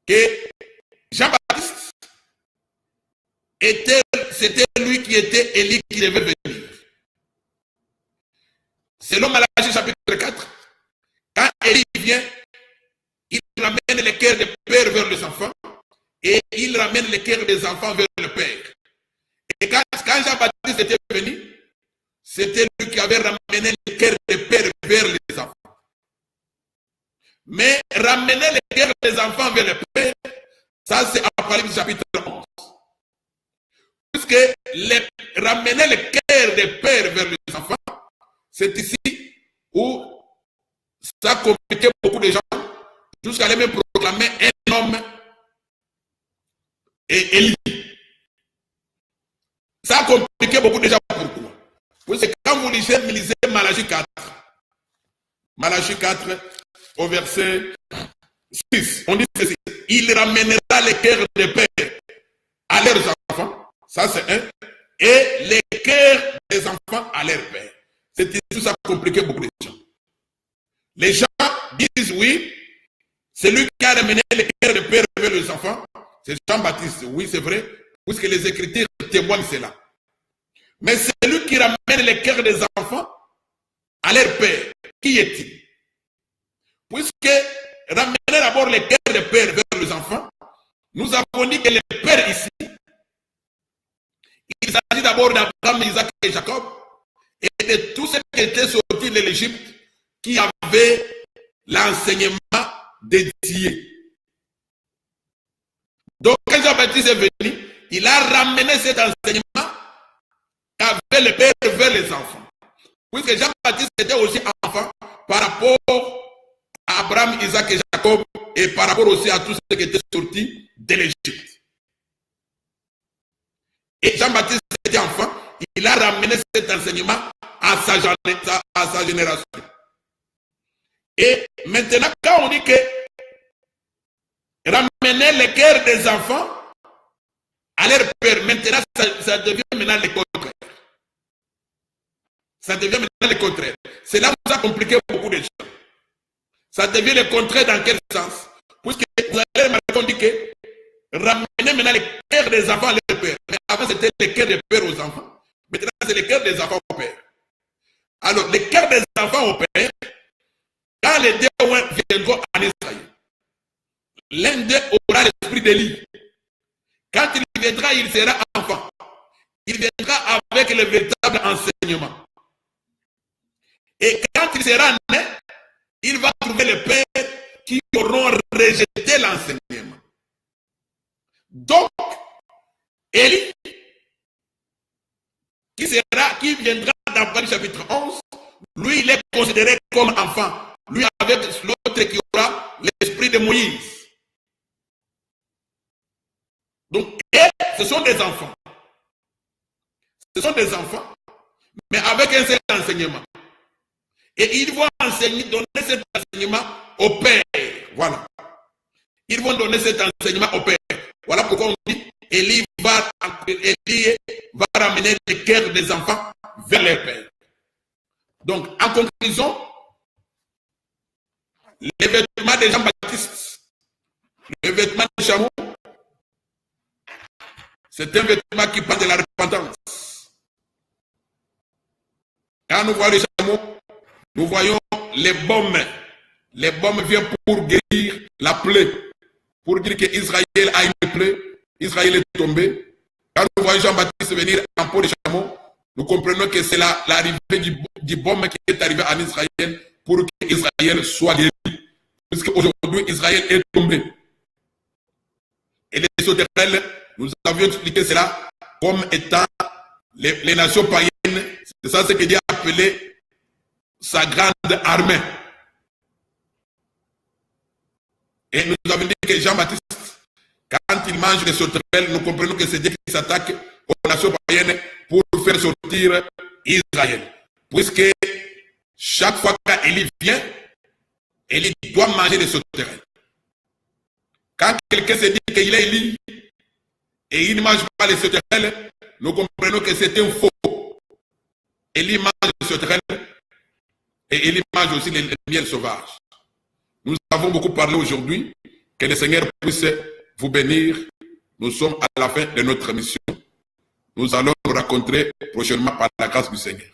que Jean-Baptiste, c'était lui qui était Élie qui devait venir. Selon Malachie chapitre 4, quand Élie vient, il ramène le cœur des pères vers les enfants et il ramène le cœur des enfants vers le père. Et quand Jean-Baptiste était venu, c'était lui qui avait ramené le cœur des pères vers les enfants. Mais ramener le cœur des enfants vers le père, ça c'est Apocalypse chapitre 11. Puisque ramener le cœur des pères vers les enfants, c'est ici où ça a compliqué beaucoup de gens, jusqu'à aller même proclamer un homme et Élie. Ça a compliqué beaucoup de gens. Pourquoi? Parce que quand vous lisez Malachie 4, Malachie 4, au verset 6, on dit ceci: il ramènera les cœurs des pères à leurs enfants, ça c'est un, et les cœurs des enfants à leurs pères. C'est ici ça a compliqué beaucoup de gens. Les gens disent oui, c'est lui qui a ramené les cœurs des pères vers les enfants, c'est Jean-Baptiste, oui c'est vrai, puisque les Écritures témoignent cela. Mais c'est lui qui ramène les cœurs des enfants à leur père. Qui est-il? Puisque ramener d'abord les cœurs des pères vers les enfants, nous avons dit que les pères ici, il s'agit d'abord d'Abraham, Isaac et Jacob, et de tous ceux qui étaient sortis de l'Égypte, qui avaient l'enseignement dédié. Donc quand Jean-Baptiste est venu, il a ramené cet enseignement qu'avait le père vers les enfants. Puisque Jean-Baptiste était aussi enfant par rapport à Abraham, Isaac et Jacob, et par rapport aussi à tous ceux qui étaient sortis de l'Égypte. Et Jean-Baptiste était enfant, il a ramené cet enseignement à sa génération. Et maintenant, quand on dit que ramener le cœur des enfants à leur père, maintenant ça devient maintenant le contraire. Ça devient maintenant le contraire. C'est là où ça a compliqué beaucoup de gens. Ça devient le contraire dans quel sens? Puisque vous allez me dire que ramener maintenant le cœur des enfants à leur père. Mais avant c'était le cœur des pères aux enfants. Maintenant c'est le cœur des enfants au père. Alors le cœur des enfants au père, quand les deux viendront en Israël, l'un d'eux aura l'esprit d'Élie. Quand il viendra, il sera enfant. Il viendra avec le véritable enseignement. Et quand il sera né, il va trouver les pères qui auront rejeté l'enseignement. Donc, Élie, qui viendra dans Apocalypse chapitre 11, lui, il est considéré comme enfant. Lui, avec l'autre qui aura l'esprit de Moïse. Donc, ce sont des enfants. Ce sont des enfants, mais avec un seul enseignement. Et ils vont donner cet enseignement au Père. Voilà. Ils vont donner cet enseignement au Père. Voilà pourquoi on dit Élie va ramener le cœur des enfants vers leur Père. Donc, en conclusion, les vêtements de Jean-Baptiste, le vêtement de chameau, c'est un vêtement qui parle de la repentance. Quand nous voyons les chameaux, nous voyons les baumes. Les baumes viennent pour guérir la plaie, pour dire qu'Israël a une plaie, Israël est tombé. Quand nous voyons Jean-Baptiste venir en peau de chameau, nous comprenons que c'est l'arrivée du baume qui est arrivé en Israël pour qu'Israël soit guéri. Puisque aujourd'hui Israël est tombé. Et les sauterelles, nous avions expliqué cela comme étant les nations païennes. C'est ça ce que Dieu a appelé sa grande armée. Et nous avons dit que Jean-Baptiste, Quand ils mangent les sauterelles, nous comprenons que c'est Dieu qui s'attaque aux nations païennes pour faire sortir Israël. Puisque chaque fois qu'Élie vient, Élie doit manger les sauterelles. Quand quelqu'un se dit qu'il est Élie et il ne mange pas les sauterelles, nous comprenons que c'est un faux. Élie mange les sauterelles et Élie mange aussi les miels sauvages. Nous avons beaucoup parlé aujourd'hui. Que le Seigneur puisse vous bénir. Nous sommes à la fin de notre mission. Nous allons nous rencontrer prochainement par la grâce du Seigneur.